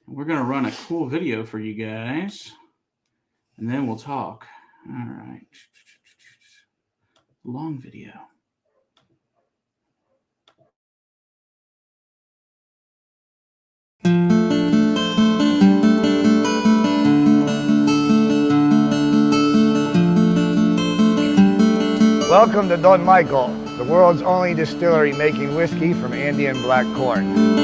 We're going to run a cool video for you guys, and then we'll talk. All right. Long video. Welcome to Don Michael, the world's only distillery making whiskey from Andean Black Corn.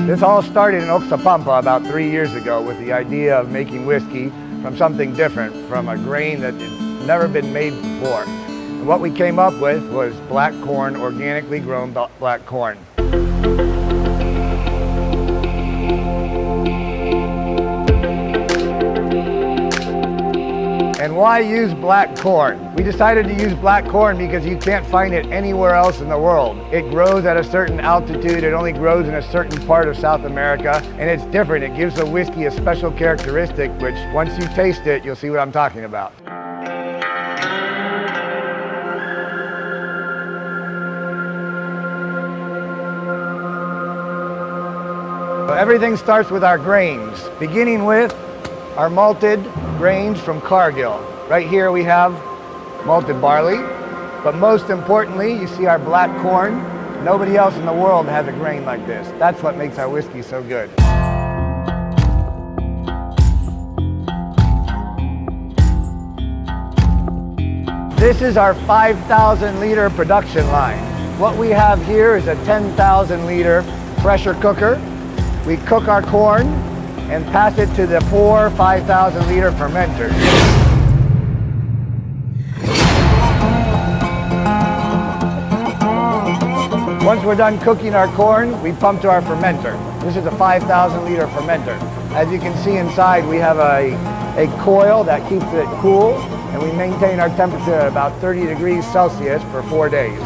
This all started in Oxapampa about 3 years ago with the idea of making whiskey from something different, from a grain that had never been made before. And what we came up with was black corn, organically grown black corn. And why use black corn? We decided to use black corn because you can't find it anywhere else in the world. It grows at a certain altitude, it only grows in a certain part of South America, and it's different. It gives the whiskey a special characteristic, which once you taste it, you'll see what I'm talking about. So everything starts with our grains, beginning with our malted grains from Cargill. Right here we have malted barley, but most importantly, you see our black corn. Nobody else in the world has a grain like this. That's what makes our whiskey so good. This is our 5,000 liter production line. What we have here is a 10,000 liter pressure cooker. We cook our corn and pass it to the 4 5,000 liter fermenters. Once we're done cooking our corn, we pump to our fermenter. This is a 5,000 liter fermenter. As you can see inside, we have a coil that keeps it cool, and we maintain our temperature at about 30 degrees Celsius for 4 days.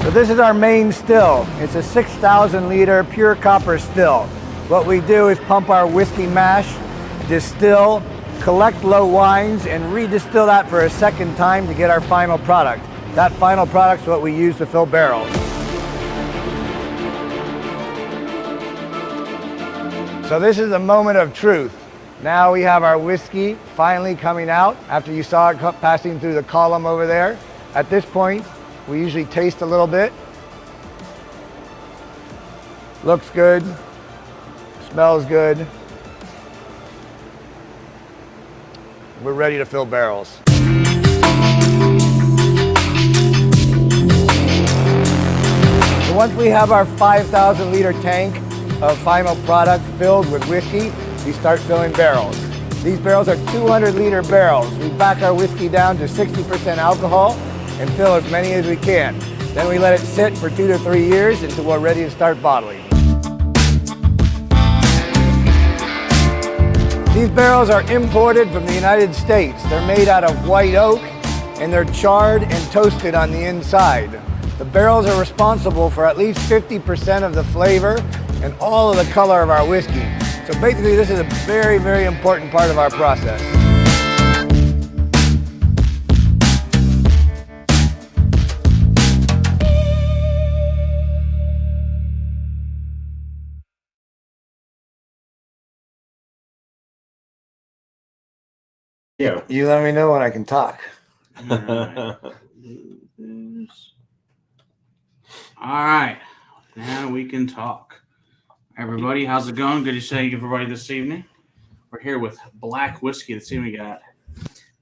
So this is our main still. It's a 6,000 liter pure copper still. What we do is pump our whiskey mash, distill, collect low wines, and redistill that for a second time to get our final product. That final product's what we use to fill barrels. So this is the moment of truth. Now we have our whiskey finally coming out after you saw it passing through the column over there. At this point, we usually taste a little bit. Looks good, smells good. We're ready to fill barrels. So once we have our 5,000 liter tank of final product filled with whiskey, we start filling barrels. These barrels are 200 liter barrels. We back our whiskey down to 60% alcohol and fill as many as we can. Then we let it sit for 2 to 3 years until we're ready to start bottling. These barrels are imported from the United States. They're made out of white oak and they're charred and toasted on the inside. The barrels are responsible for at least 50% of the flavor and all of the color of our whiskey. So basically this is a very, very important part of our process. Yeah. You let me know when I can talk. All right. Now we can talk. Everybody, how's it going? Good to see everybody this evening. We're here with Black Whiskey. This evening we got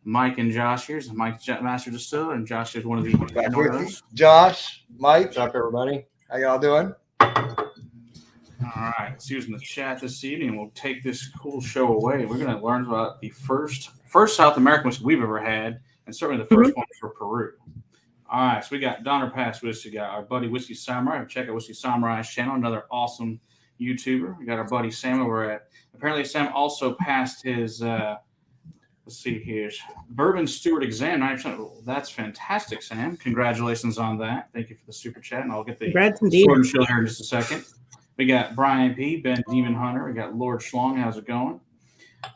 Mike and Josh here. So Mike's Master Distiller, and Josh is one of the owners. Josh, Mike, What's up, everybody? how y'all doing? All right, let's use the chat this evening. We'll take this cool show away. We're going to learn about the first South American whiskey we've ever had, and certainly the first one for Peru. All right, so we got Donner Pass Whiskey. We got our buddy Whiskey Samurai. Check out Whiskey Samurai's channel, another awesome YouTuber. We got our buddy Sam over at. Apparently, Sam also passed his. Let's see here, Bourbon Steward exam. 90%. That's fantastic, Sam. Congratulations on that. Thank you for the super chat, and I'll get the sword and shield here in just a second. We got Brian P, Ben Demon Hunter. We got Lord Schlong. How's it going?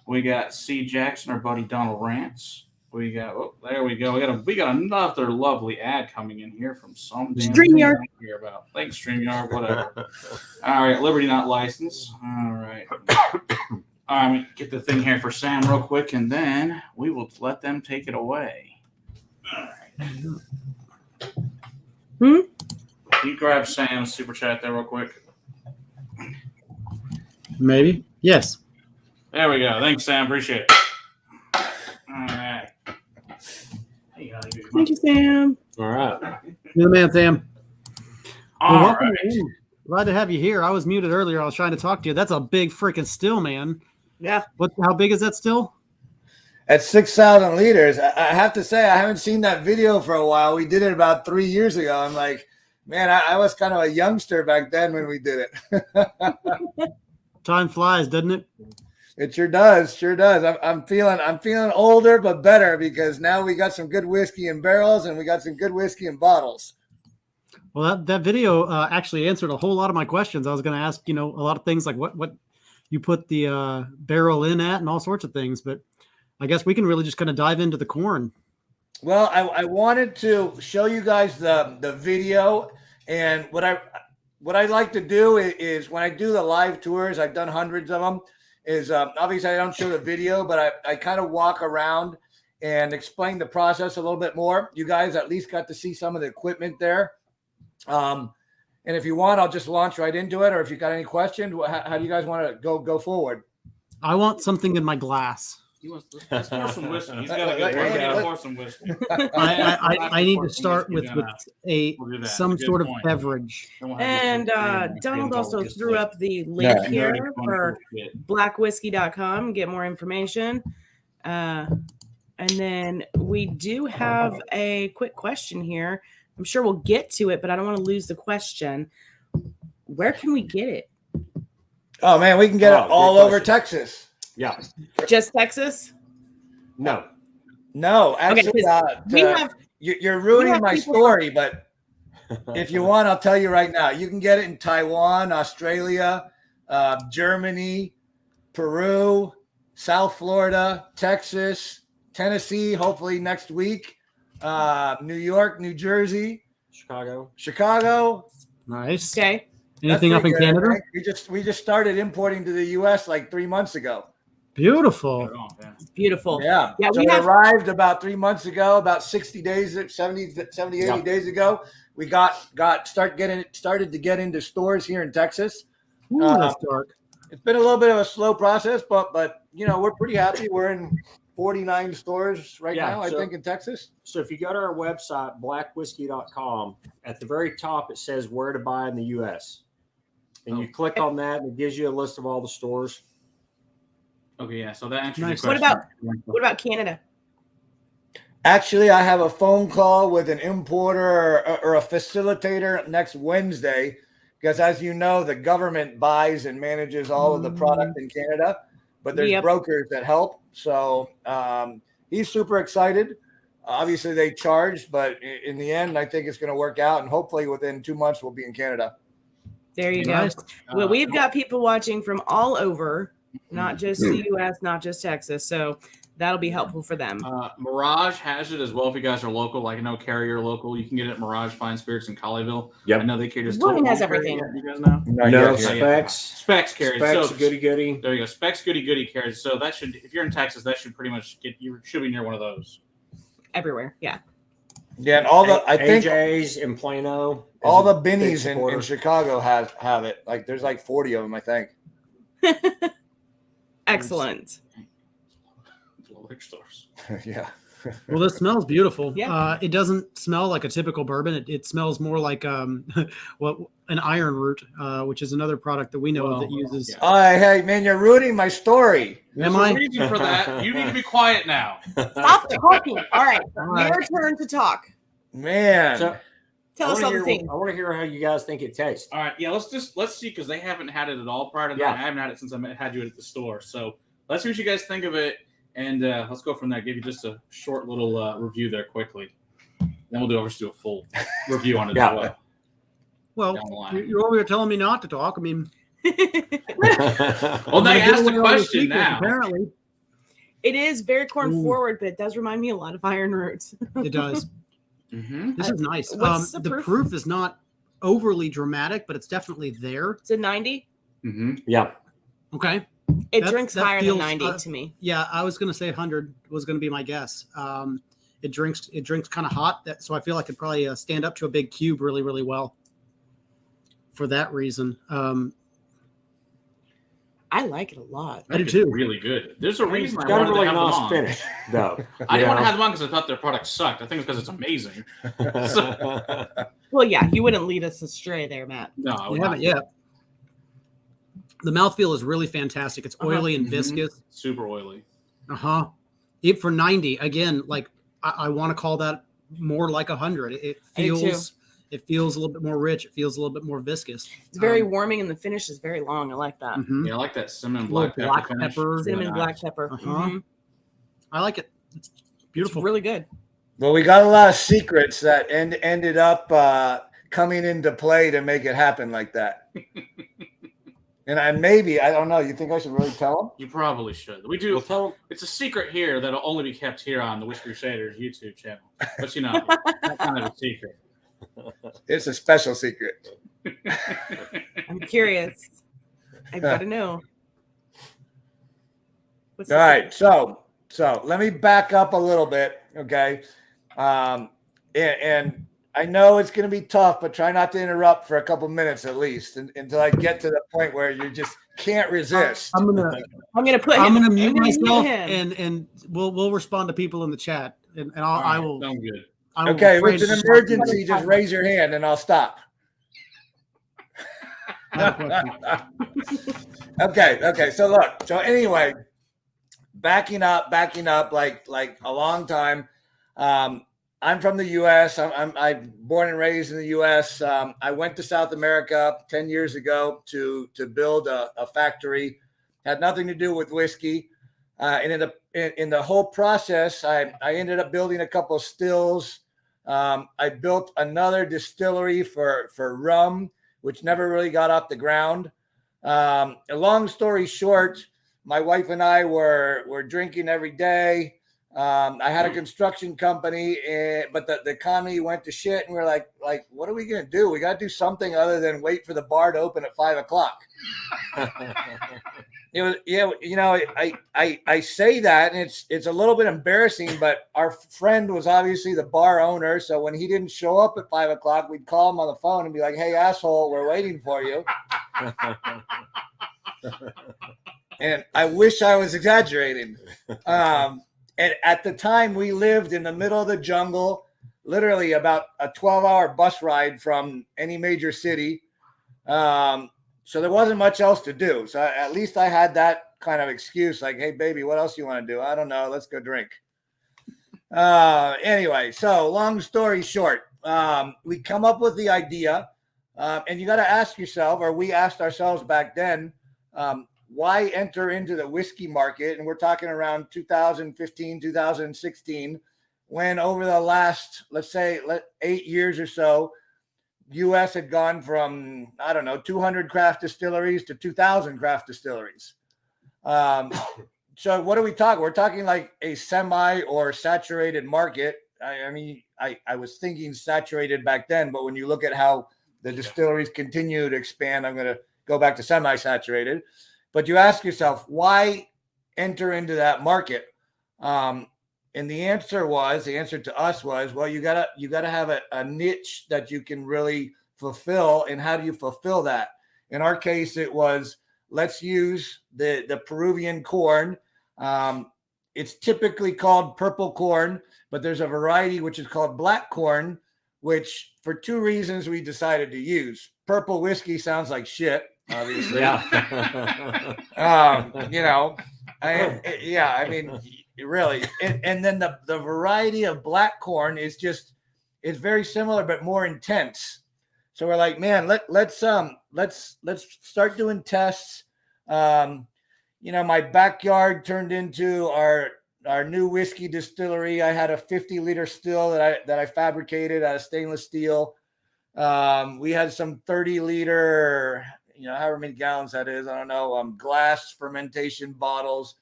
We got C Jackson, our buddy Donald Rance. We got. Oh, there we go. We got another lovely ad coming in here from some damn StreamYard. thing I don't care about. Thanks, StreamYard. Whatever. All right, Liberty not licensed. All right. All right, let me get the thing here for Sam real quick, and then we will let them take it away. All right. Can you grab Sam's super chat there real quick? Maybe. Yes. There we go. Thanks, Sam. Appreciate it. All right. Thank you, Sam. All right. You're the man, Sam. All Well, welcome right. in. Glad to have you here. I was muted earlier. I was trying to talk to you. That's a big freaking still, man. Yeah. How big is that still? At 6,000 liters, I have to say I haven't seen that video for a while. We did it about 3 years ago. I'm like, man, I was kind of a youngster back then when we did it. Time flies, doesn't it? It sure does. Sure does. I'm feeling older, but better because now we got some good whiskey in barrels and we got some good whiskey in bottles. Well, that video actually answered a whole lot of my questions. I was going to ask, a lot of things like what you put the barrel in at and all sorts of things. But I guess we can really just kind of dive into the corn. Well, I wanted to show you guys the video, and what I like to do is when I do the live tours, I've done hundreds of them. Is obviously I don't show the video, but I kind of walk around and explain the process a little bit more. You guys at least got to see some of the equipment there. And if you want, I'll just launch right into it. Or if you got any questions, how do you guys want to go forward? I want something in my glass. Let's pour some whiskey. He's got a good one. Let's pour some whiskey. I need to start with We'll some sort of beverage. And Donald also threw up the link here for blackwhiskey.com. Get more information. And then we do have a quick question here. I'm sure we'll get to it, but I don't want to lose the question. Where can we get it? Oh man, we can get it all over Texas. Yeah. Just Texas? No. Actually, you're ruining my story, but if you want, I'll tell you right now. You can get it in Taiwan, Australia, Germany, Peru, South Florida, Texas, Tennessee, hopefully next week, New York, New Jersey, Chicago. Nice. Okay. Anything up in Canada? Right? We just started importing to the U.S. like 3 months ago. Beautiful. Beautiful. Yeah. Yeah, So we arrived about 3 months ago, about 60 days, 70, 80 days ago. We started to get into stores here in Texas. Ooh, that's dark. It's been a little bit of a slow process, but we're pretty happy. We're in 49 stores right now, I think, in Texas. So if you go to our website, blackwhiskey.com, at the very top, it says where to buy in the U.S. And you click on that, and it gives you a list of all the stores. Okay, yeah. So that answers your Nice. question. What about Canada? Actually, I have a phone call with an importer or a facilitator next Wednesday because, as you know, the government buys and manages all of the product in Canada, but there's brokers that help. So he's super excited. Obviously, they charge, but in the end, I think it's going to work out. And hopefully within 2 months, we'll be in Canada. There you go. Well, we've got people watching from all over, not just the U.S., not just Texas. So that'll be helpful for them. Mirage has it as well if you guys are local. Like I know Carrier local. You can get it at Mirage Fine Spirits in Colleyville. Yep. I know they carry just William has everything. You guys know? No, Specs. Specs carries. Specs, So goody. there you go. Specs goody carries. So that should, if you're in Texas, that should pretty much you should be near one of those. Everywhere. Yeah. Yeah, and all the AJ's in Plano. All the Binnies in Chicago have it. Like there's like 40 of them, I think. Excellent. Liquor stores. Yeah. Well, this smells beautiful. Yeah. It doesn't smell like a typical bourbon. It smells more like an iron root, which is another product that we know that uses. Yeah. Oh, hey, man, you're ruining my story. Am There's I? a reason for that. You need to be quiet now. Stop talking. All right. Your turn to talk. Man. So, Tell us all the things. I want to hear how you guys think it tastes. All right, yeah, let's see because they haven't had it at all prior to that. I haven't had it since I had you at the store. So let's see what you guys think of it, and let's go from there. Give you just a short little review there quickly. Then we'll do a full review on it as well. Well, Down the line. you're over here telling me not to talk. I mean, Well, now you asked the question now. Apparently. It is very corn Ooh. forward, but it does remind me a lot of Iron Roots. It does. Mm-hmm. This is nice. What's the The proof? proof is not overly dramatic, but it's definitely there. It's a 90. Mm-hmm. Yeah. Okay. It drinks that higher feels, than 90 to me. Yeah, I was gonna say 100 was gonna be my guess. It drinks kind of hot, so I feel like it probably stand up to a big cube really, really well. For that reason, I like it a lot. I do too. Really good. There's a reason It's I got a wanted really to have them nice on. finish, though. I didn't want to have them on because I thought their product sucked. I think it's because it's amazing. Well, yeah, you wouldn't lead us astray there, Matt. No, I You would haven't not. yet. The mouthfeel is really fantastic. It's oily and Mhm. viscous. Super oily. It for 90 again. Like I want to call that more like 100. It I do feels a little bit more rich. It feels a little bit more viscous. It's very warming, and the finish is very long. I like that. Mhm. Yeah, I like that cinnamon Little black pepper. black finish. pepper. It's Cinnamon really black nice. pepper. Uh-huh. Mhm. I like it. It's beautiful. It's really good. Well, we got a lot of secrets that ended up coming into play to make it happen like that. And I don't know. You think I should really tell them? You probably should. We do. Well, tell them. It's a secret here that'll only be kept here on the Whiskey Crusaders YouTube channel. But you know, that's kind of a secret. It's a special secret. I'm curious. I've got to know. What's All right, so let me back up a little bit, okay? And I know it's going to be tough, but try not to interrupt for a couple minutes at least until I get to the point where you just can't resist. I'm gonna mute myself him. and we'll respond to people in the chat and I will. Sounds good. I will Okay, if refrain it's an from emergency, just raise your hand and I'll stop. talking. I have a question. Okay. So look. So anyway, backing up like a long time. I'm from the U.S. I'm born and raised in the U.S. I went to South America 10 years ago to build a factory. Had nothing to do with whiskey. And in the whole process, I ended up building a couple of stills. I built another distillery for rum, which never really got off the ground. A long story short, my wife and I were drinking every day. I had a construction company, but the economy went to shit, and we're like, what are we gonna do? We got to do something other than wait for the bar to open at 5 o'clock. It was, I say that, and it's a little bit embarrassing, but our friend was obviously the bar owner, so when he didn't show up at 5 o'clock, we'd call him on the phone and be like, "Hey, asshole, we're waiting for you." And I wish I was exaggerating. And at the time, we lived in the middle of the jungle, literally about a 12-hour bus ride from any major city. So there wasn't much else to do. So at least I had that kind of excuse, like, "Hey, baby, what else you want to do?" "I don't know. Let's go drink." Anyway, so long story short, we come up with the idea, and you got to ask yourself, or we asked ourselves back then, why enter into the whiskey market? And we're talking around 2015, 2016, when over the last, let's say, 8 years or so, U.S. had gone from, 200 craft distilleries to 2,000 craft distilleries. So what are we talking? We're talking like a semi or saturated market. I was thinking saturated back then, but when you look at how the distilleries continue to expand, I'm going to go back to semi-saturated. But you ask yourself, why enter into that market? And the answer to us was, well, you gotta have a niche that you can really fulfill. And how do you fulfill that? In our case, it was, let's use the Peruvian corn. It's typically called purple corn, but there's a variety which is called black corn, which for two reasons we decided to use. Purple whiskey sounds like shit, obviously. Yeah. Really. And then the variety of black corn is very similar, but more intense. So we're like, man, let's start doing tests. My backyard turned into our new whiskey distillery. I had a 50-liter still that I fabricated out of stainless steel. We had some 30-liter, however many gallons that is, I don't know, glass fermentation bottles.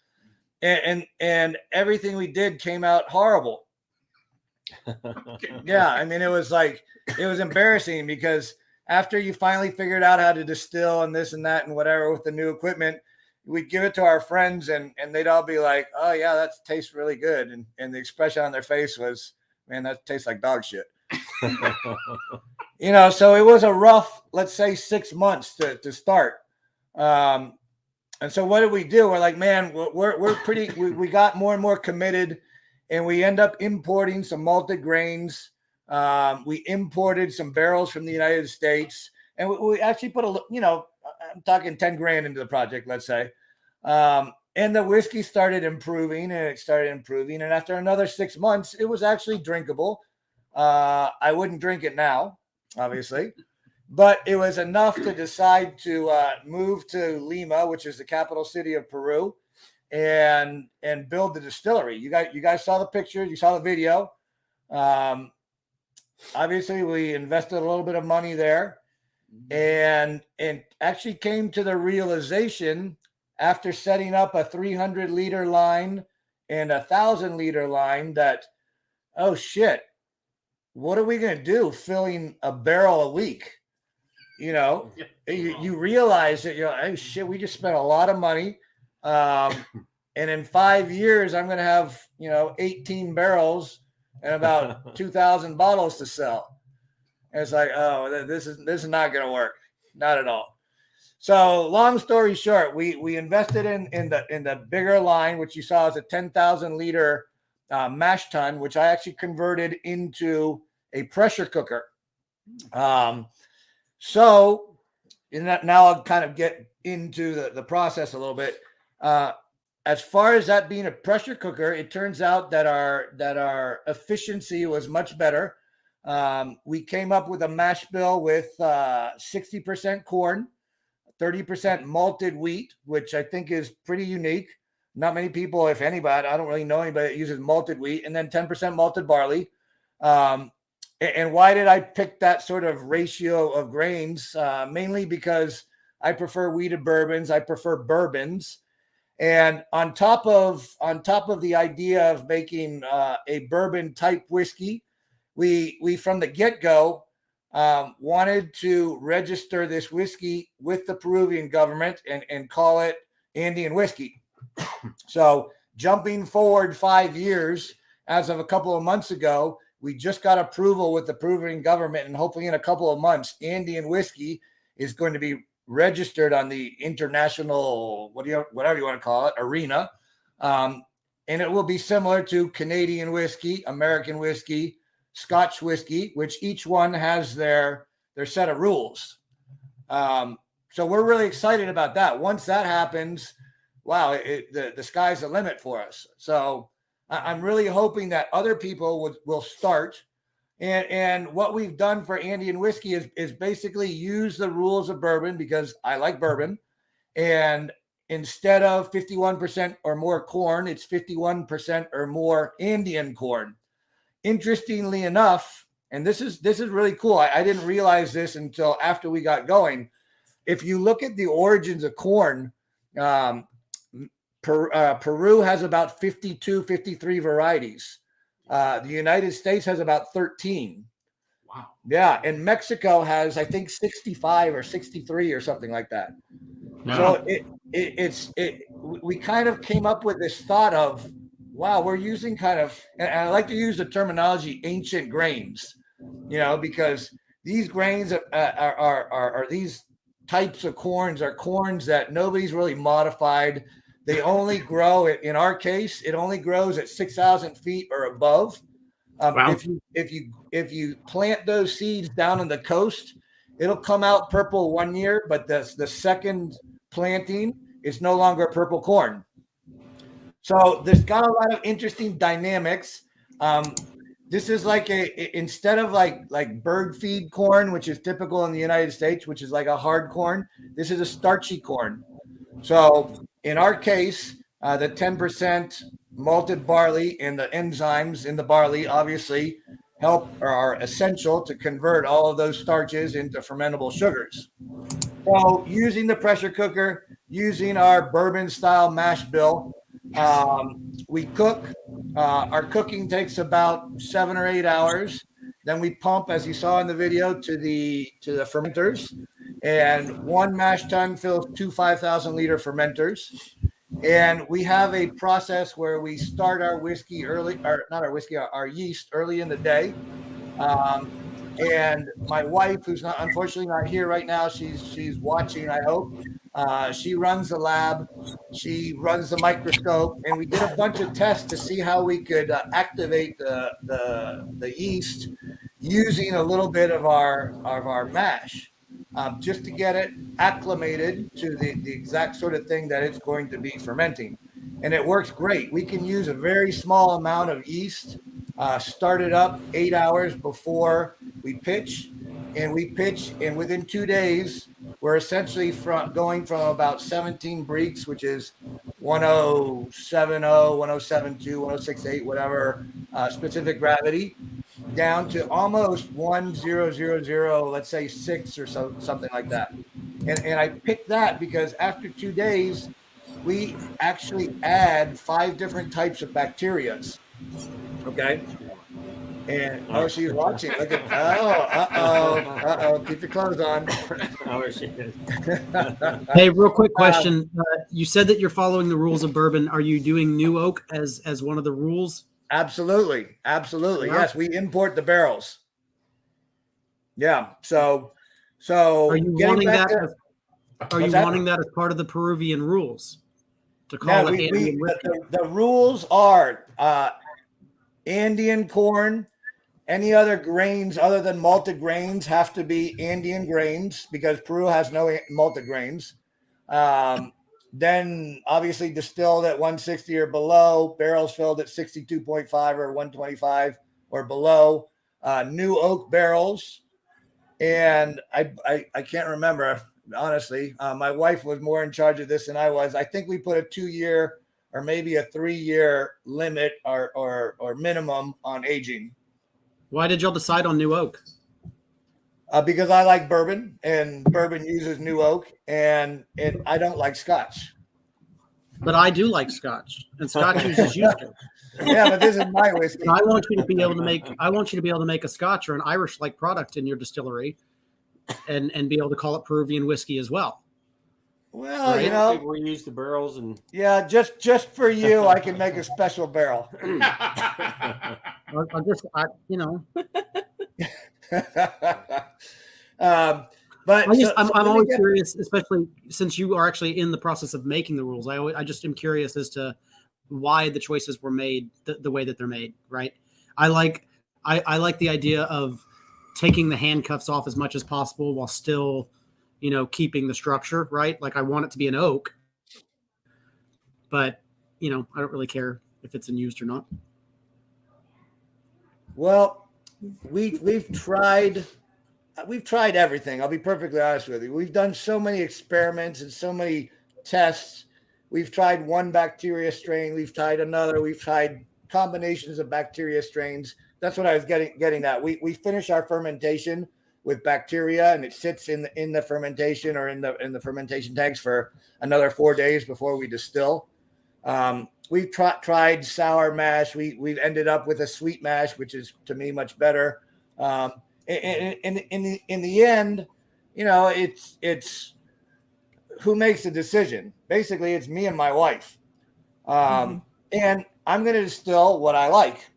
and everything we did came out horrible. Yeah, I mean, it was embarrassing because after you finally figured out how to distill and this and that and whatever with the new equipment, we'd give it to our friends and they'd all be like, oh yeah, that tastes really good. And the expression on their face was, man, that tastes like dog shit. So it was a rough, let's say 6 months to start. And so what did we do? We're like, man, we got more and more committed, and we end up importing some malted grains. We imported some barrels from the United States, and we actually put I'm talking 10 grand into the project, let's say. And the whiskey started improving, and And after another 6 months, it was actually drinkable. I wouldn't drink it now, obviously, but it was enough to decide to move to Lima, which is the capital city of Peru, and build the distillery. You guys saw the pictures, you saw the video. Obviously, we invested a little bit of money there, and actually came to the realization after setting up a 300-liter line and a 1,000-liter line that, oh shit, what are we going to do filling a barrel a week? You realize that oh shit, we just spent a lot of money. And in 5 years, I'm going to have, 18 barrels and about 2,000 bottles to sell. And it's like, oh, this is not going to work. Not at all. So long story short, we invested in the bigger line, which you saw is a 10,000 liter mash tun, which I actually converted into a pressure cooker. So now I'll kind of get into the process a little bit. As far as that being a pressure cooker, it turns out that our efficiency was much better. We came up with a mash bill with 60% corn, 30% malted wheat, which I think is pretty unique. Not many people, if anybody, I don't really know anybody that uses malted wheat, and then 10% malted barley. And why did I pick that sort of ratio of grains? Mainly because I prefer wheated bourbons. I prefer bourbons. And on top of the idea of making a bourbon type whiskey, we from the get-go wanted to register this whiskey with the Peruvian government and call it Andean whiskey. So jumping forward 5 years, as of a couple of months ago, we just got approval with the Peruvian government, and hopefully in a couple of months, Andean whiskey is going to be registered on the international, whatever you want to call it, arena. And it will be similar to Canadian whiskey, American whiskey, Scotch whiskey, which each one has their set of rules. So we're really excited about that. Once that happens, wow, the sky's the limit for us. So I'm really hoping that other people will start. And what we've done for Andean whiskey is basically use the rules of bourbon, because I like bourbon. And instead of 51% or more corn, it's 51% or more Andean corn. Interestingly enough, and this is really cool. I didn't realize this until after we got going. If you look at the origins of corn, Peru has about 52, 53 varieties. The United States has about 13. Wow. Yeah. And Mexico has, I think, 65 or 63 or something like that. Wow. So we kind of came up with this thought of, wow, we're using kind of, and I like to use the terminology ancient grains, because these grains are these types of corns are corns that nobody's really modified. They only grow, in our case, it only grows at 6,000 feet or above. Wow. If you plant those seeds down on the coast, it'll come out purple 1 year, but the second planting is no longer purple corn. So there's got a lot of interesting dynamics. This is like instead of like bird feed corn, which is typical in the United States, which is like a hard corn, this is a starchy corn. So in our case, the 10% malted barley and the enzymes in the barley obviously are essential to convert all of those starches into fermentable sugars. So using the pressure cooker, using our bourbon style mash bill, We cook. Our cooking takes about 7 or 8 hours. Then we pump, as you saw in the video, to the fermenters. And one mash tun fills 2 5,000 liter fermenters. And we have a process where we start our whiskey early, or not our whiskey, our yeast early in the day. And my wife, who's not unfortunately not here right now, she's watching, I hope. She runs the lab, she runs the microscope, and we did a bunch of tests to see how we could activate the yeast using a little bit of our mash, just to get it acclimated to the exact sort of thing that it's going to be fermenting. And it works great. We can use a very small amount of yeast, start it up 8 hours before we pitch, and within 2 days, we're essentially going from about 17 breeks, which is 1070, 1072, 1068, whatever specific gravity, down to almost 1000, let's say 6 or something like that. And I picked that because after 2 days, we actually add 5 different types of bacterias. Okay. And she's watching. Look at keep your clothes on. Hey, real quick question. You said that you're following the rules of bourbon. Are you doing new oak as one of the rules? Absolutely. Yeah. Yes, we import the barrels. Yeah. So are you wanting that? Are you wanting that as part of the Peruvian rules to call it Andean whiskey? The rules are Andean corn. Any other grains other than malted grains have to be Andean grains because Peru has no malted grains. Then obviously distilled at 160 or below, barrels filled at 62.5 or 125 or below, new oak barrels. And I can't remember, honestly. My wife was more in charge of this than I was. I think we put a 2-year or maybe a 3-year limit or minimum on aging. Why did y'all decide on new oak? Because I like bourbon, and bourbon uses new oak, and I don't like Scotch. But I do like Scotch, and Scotch uses used oak. Yeah, but this is my whiskey. I want you to be able to make a Scotch or an Irish-like product in your distillery, and be able to call it Peruvian whiskey as well. Well, right? We use the barrels, and just for you, I can make a special barrel. But I'm always curious, especially since you are actually in the process of making the rules. I just am curious as to why the choices were made the way that they're made. Right? I like the idea of taking the handcuffs off as much as possible while still, keeping the structure. Right? Like I want it to be an oak, but I don't really care if it's in used or not. Well, we've tried everything. I'll be perfectly honest with you. We've done so many experiments and so many tests. We've tried one bacteria strain. We've tried another. We've tried combinations of bacteria strains. That's what I was getting at. We finish our fermentation with bacteria, and it sits in the fermentation or in the fermentation tanks for another 4 days before we distill. We've tried sour mash. We've ended up with a sweet mash, which is to me much better. In the end, it's who makes the decision. Basically, it's me and my wife, and I'm going to distill what I like.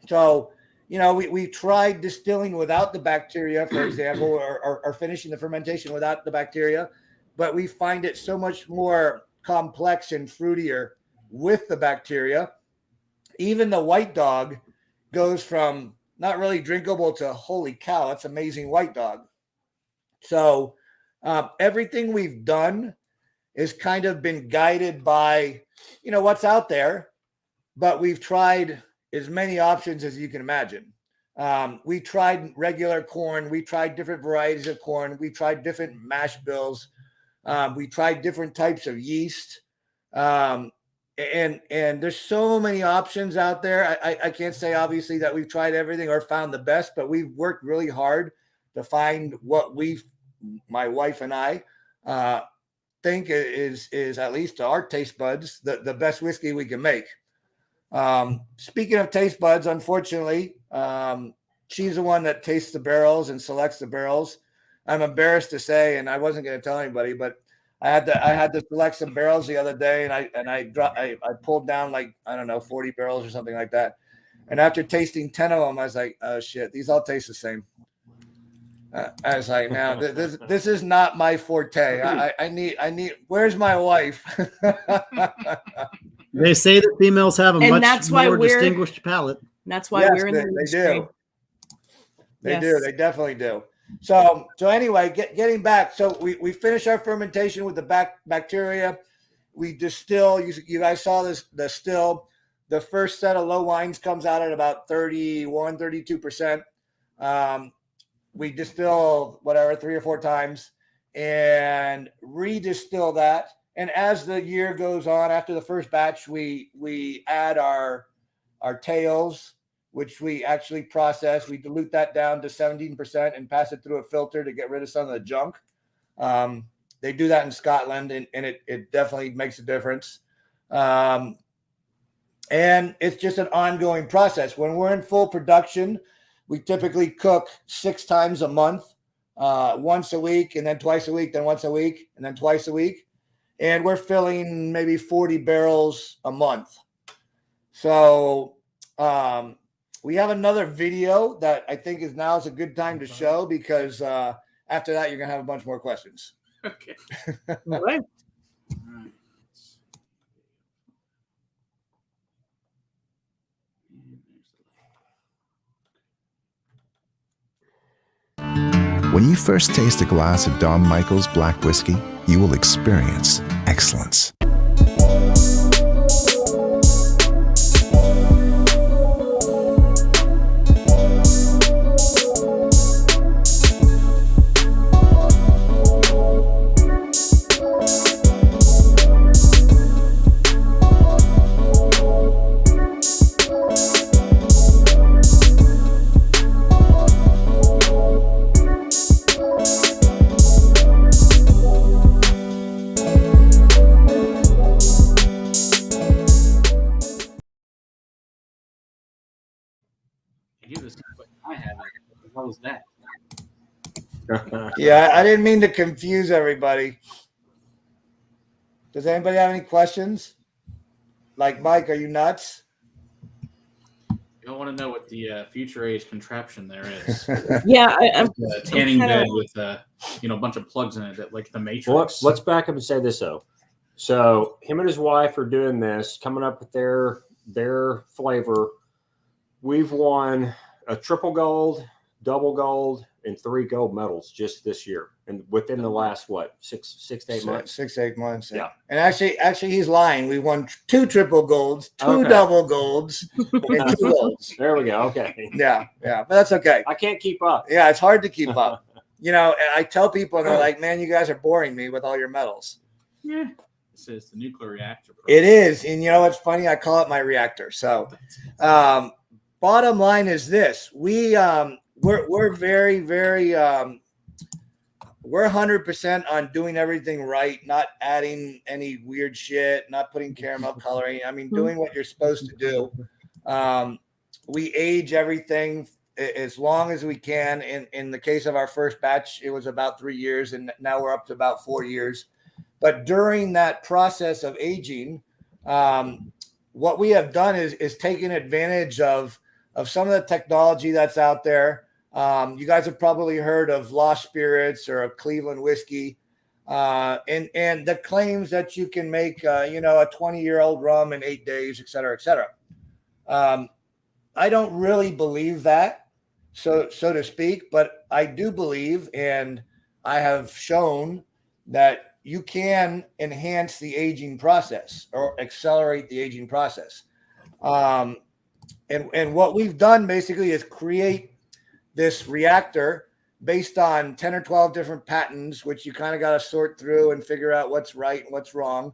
So, we tried distilling without the bacteria, for example, or finishing the fermentation without the bacteria, but we find it so much more complex and fruitier with the bacteria. Even the white dog goes from not really drinkable to holy cow, that's amazing white dog. So everything we've done is kind of been guided by, what's out there, but we've tried as many options as you can imagine. We tried regular corn. We tried different varieties of corn. We tried different mash bills. We tried different types of yeast. And there's so many options out there. I can't say obviously that we've tried everything or found the best, but we've worked really hard to find what my wife and I think is at least to our taste buds, the best whiskey we can make. Speaking of taste buds, unfortunately, she's the one that tastes the barrels and selects the barrels. I'm embarrassed to say, and I wasn't going to tell anybody, but I had to select some barrels the other day, and I pulled down like, I don't know, 40 barrels or something like that. And after tasting 10 of them, I was like, oh shit, these all taste the same. I was like, now this is not my forte. I need. Where's my wife? They say that females have a And much that's why more we're- distinguished palate. That's why Yes, we're in the they industry. do. They Yes. do. They definitely do. So anyway, getting back. So we finish our fermentation with the bacteria. We distill. You guys saw this. The still. The first set of low wines comes out at about 31, 32%. We distill whatever 3 or 4 times and redistill that. And as the year goes on, after the first batch, we add our tails, which we actually process. We dilute that down to 17% and pass it through a filter to get rid of some of the junk. They do that in Scotland, and it definitely makes a difference. And it's just an ongoing process. When we're in full production, we typically cook 6 times a month, once a week, and then twice a week, then once a week, and then twice a week. And we're filling maybe 40 barrels a month. So we have another video that I think is a good time to show, because after that, you're going to have a bunch more questions. Okay. All right. When you first taste a glass of Don Michael's Black Whiskey, you will experience excellence. I have it. What was that? Yeah, I didn't mean to confuse everybody. Does anybody have any questions? Like, Mike, are you nuts? I want to know what the future age contraption there is. Yeah, I'm Tanning kinda- bed with a bunch of plugs in it, that like the Matrix. Let's back up and say this though. So him and his wife are doing this, coming up with their flavor. We've won a triple gold, double gold, and 3 gold medals just this year, and within the last 6 to 8 months. 6 to 8 months. Yeah. And actually, he's lying. We won 2 triple golds, 2 Okay. double golds, and 2 golds. There we go. Okay. Yeah, but that's okay. I can't keep up. Yeah, it's hard to keep up. And I tell people, and they're like, "Man, you guys are boring me with all your medals." Yeah. This is the nuclear reactor. It is, and what's funny? I call it my reactor. So, bottom line is this: we're very, very we're 100% on doing everything right, not adding any weird shit, not putting caramel coloring. I mean, doing what you're supposed to do. We age everything as long as we can. In the case of our first batch, it was about 3 years, and now we're up to about 4 years. But during that process of aging, what we have done is taken advantage of some of the technology that's out there. You guys have probably heard of Lost Spirits or of Cleveland whiskey, and the claims that you can make, a 20-year-old rum in 8 days, et cetera, et cetera. I don't really believe that, so to speak, but I do believe, and I have shown that you can enhance the aging process or accelerate the aging process. And what we've done basically is create this reactor based on 10 or 12 different patents, which you kind of got to sort through and figure out what's right and what's wrong.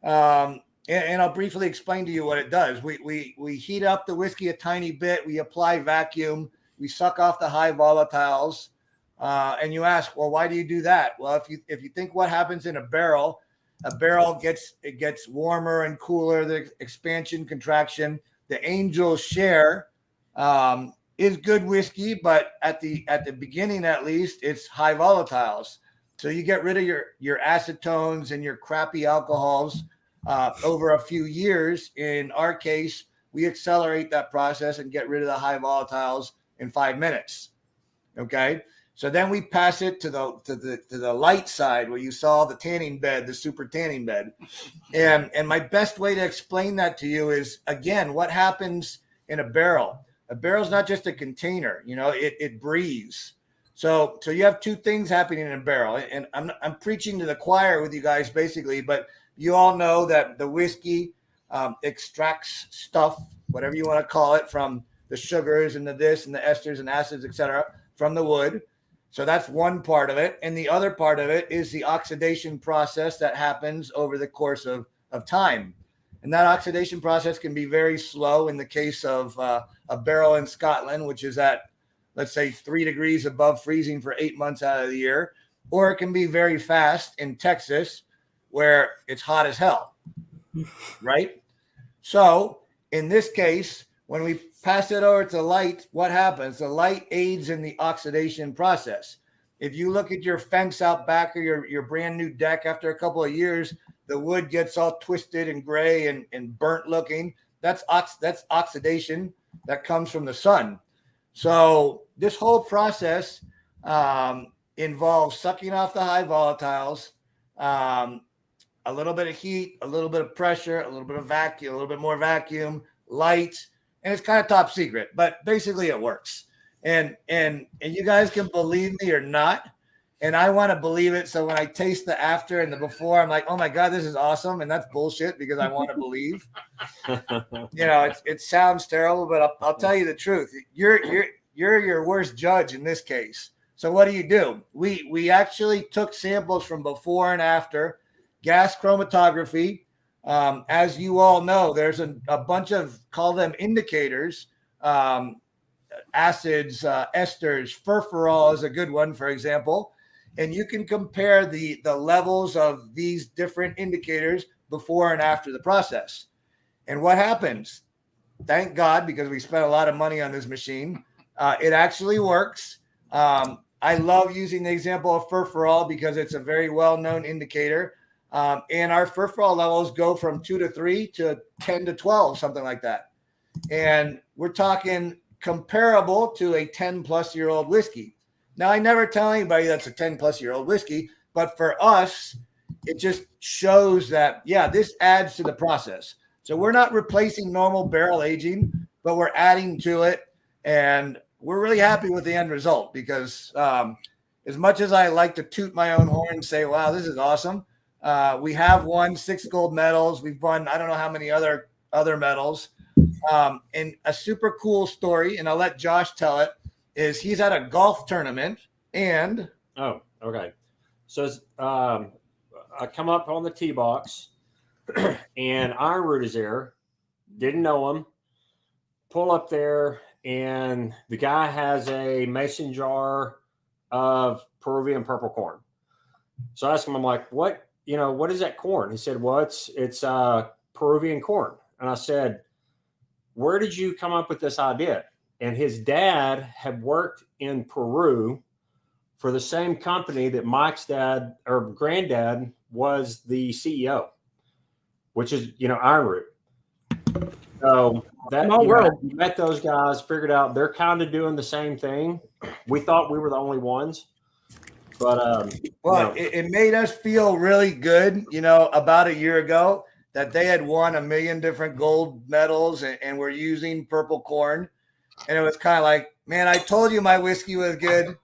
And I'll briefly explain to you what it does. We heat up the whiskey a tiny bit. We apply vacuum. We suck off the high volatiles. And you ask, well, why do you do that? Well, if you think what happens in a barrel gets warmer and cooler, the expansion, contraction. The Angel share is good whiskey, but at the beginning, at least, it's high volatiles. So you get rid of your acetones and your crappy alcohols over a few years. In our case, we accelerate that process and get rid of the high volatiles in 5 minutes. Okay. So then we pass it to the light side where you saw the tanning bed, the super tanning bed. And my best way to explain that to you is, again, what happens in a barrel. A barrel is not just a container, it breathes. So you have two things happening in a barrel. And I'm preaching to the choir with you guys basically, but you all know that the whiskey extracts stuff, whatever you want to call it, from the sugars and the this and the esters and acids, etc., from the wood. So that's one part of it. And the other part of it is the oxidation process that happens over the course of time. And that oxidation process can be very slow in the case of a barrel in Scotland, which is at, let's say, 3 degrees above freezing for 8 months out of the year. Or it can be very fast in Texas, where it's hot as hell, right? So in this case, when we pass it over to light, what happens? The light aids in the oxidation process. If you look at your fence out back or your brand new deck after a couple of years, the wood gets all twisted and gray and burnt looking. That's oxidation that comes from the sun. So this whole process involves sucking off the high volatiles, a little bit of heat, a little bit of pressure, a little bit of vacuum, a little bit more vacuum, light. And it's kind of top secret, but basically it works. And you guys can believe me or not. And I want to believe it. So when I taste the after and the before, I'm like, oh my God, this is awesome. And that's bullshit because I want to believe. It sounds terrible, but I'll tell you the truth. You're your worst judge in this case. So what do? We actually took samples from before and after, gas chromatography. As you all know, there's a bunch of, call them indicators, acids, esters, furfural is a good one, for example. And you can compare the levels of these different indicators before and after the process. And what happens? Thank God, because we spent a lot of money on this machine. It actually works. I love using the example of furfural because it's a very well-known indicator. And our furfural levels go from 2 to 3 to 10 to 12, something like that. And we're talking comparable to a 10-plus-year-old whiskey. Now, I never tell anybody that's a 10-plus-year-old whiskey, but for us, it just shows that, yeah, this adds to the process. So we're not replacing normal barrel aging, but we're adding to it. And we're really happy with the end result because as much as I like to toot my own horn and say, wow, this is awesome, we have won 6 gold medals. We've won, I don't know how many other medals. And a super cool story, and I'll let Josh tell it, is he's at a golf tournament and. Oh, okay. So I come up on the tee box and Iron Root is there. Didn't know him. Pull up there and the guy has a mason jar of Peruvian purple corn. So I asked him, I'm like, what is that corn? He said, well, it's Peruvian corn. And I said, where did you come up with this idea? And his dad had worked in Peru for the same company that Mike's dad or granddad was the CEO, which is, Iron Root. So that we met those guys, figured out they're kind of doing the same thing. We thought we were the only ones. But it made us feel really good, about a year ago that they had won 1 million different gold medals and were using purple corn. And it was kind of like, man, I told you my whiskey was good.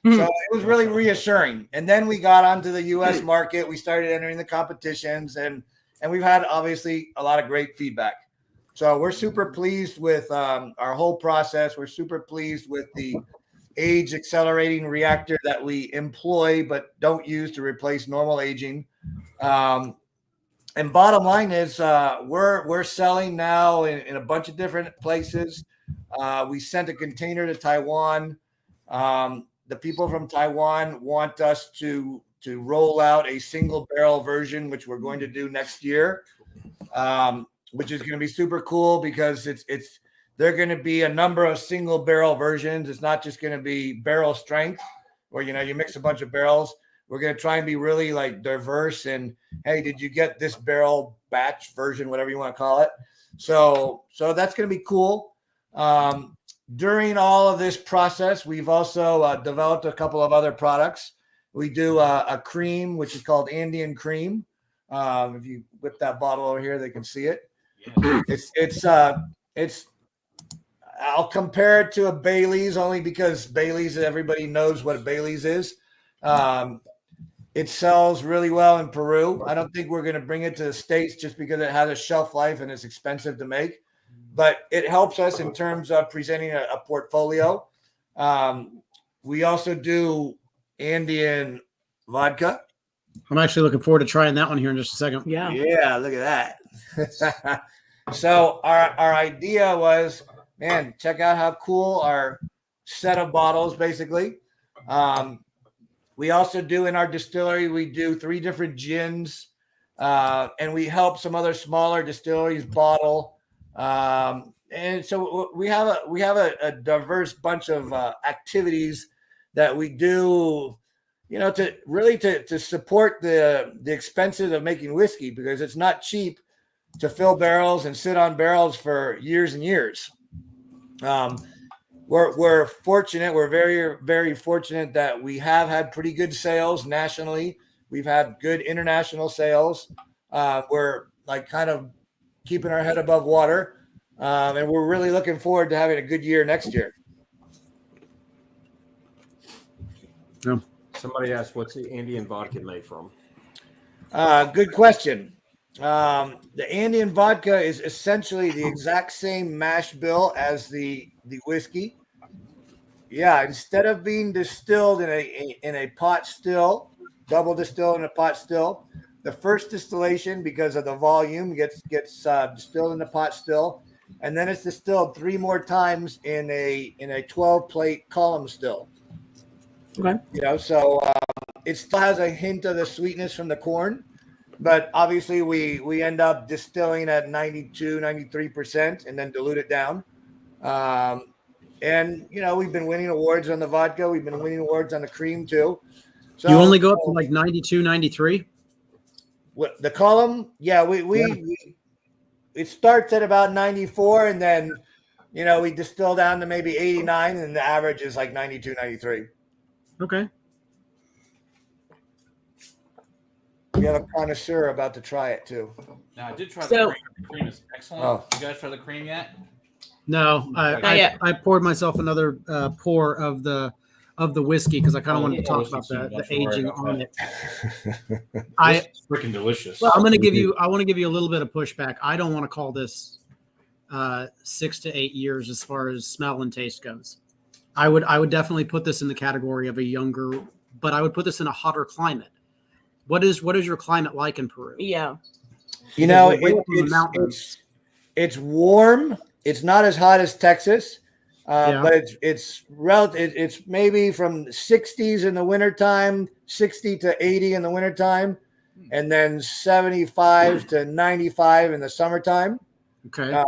So it was really reassuring. And then we got onto the U.S. market. We started entering the competitions, and we've had obviously a lot of great feedback. So we're super pleased with our whole process. We're super pleased with the age accelerating reactor that we employ but don't use to replace normal aging. And bottom line is we're selling now in a bunch of different places. We sent a container to Taiwan. the people from Taiwan want us to roll out a single barrel version, which we're going to do next year, which is going to be super cool because there are going to be a number of single barrel versions. It's not just going to be barrel strength where, you mix a bunch of barrels. We're going to try and be really like diverse and, hey, did you get this barrel batch version, whatever you want to call it? So that's going to be cool. During all of this process, we've also developed a couple of other products. We do a cream, which is called Andean Cream. If you whip that bottle over here, they can see it. Yeah. It's I'll compare it to a Bailey's only because Bailey's, everybody knows what a Bailey's is. It sells really well in Peru. I don't think we're going to bring it to the States just because it has a shelf life and it's expensive to make. But it helps us in terms of presenting a portfolio. We also do Andean Vodka. I'm actually looking forward to trying that one here in just a second. Yeah. Yeah, look at that. So our idea was, man, check out how cool our set of bottles basically. We also do in our distillery, we do 3 different gins, and we help some other smaller distilleries bottle. And so we have a diverse bunch of activities that we do, to support the expenses of making whiskey, because it's not cheap to fill barrels and sit on barrels for years and years. We're fortunate. We're very, very fortunate that we have had pretty good sales nationally. We've had good international sales. We're like kind of keeping our head above water. And we're really looking forward to having a good year next year. Yeah. Somebody asked, what's the Andean vodka made from? Good question. The Andean vodka is essentially the exact same mash bill as the whiskey. Yeah, instead of being distilled in a pot still, double distilled in a pot still, the first distillation, because of the volume, gets distilled in the pot still, and then it's distilled 3 more times in a 12-plate column still. Okay. So it still has a hint of the sweetness from the corn, but obviously we end up distilling at 92, 93% and then dilute it down. And we've been winning awards on the vodka. We've been winning awards on the cream too. So You only go up to like 92, 93? What the column? Yeah, we it starts at about 94, and then we distill down to maybe 89, and the average is like 92, 93. Okay. We have a connoisseur about to try it too. Now, I did try the cream. The cream is excellent. Oh. You guys try the cream yet? No, I poured myself another pour of the whiskey because I kind of wanted to talk about the aging on it. It's freaking delicious. Well, I want to give you a little bit of pushback. I don't want to call this 6 to 8 years as far as smell and taste goes. I would definitely put this in the category of a younger, but I would put this in a hotter climate. What is your climate like in Peru? Yeah. It's warm. It's not as hot as Texas, but it's maybe from 60s in the wintertime, 60 to 80 in the wintertime, and then 75 to 95 in the summertime. Okay.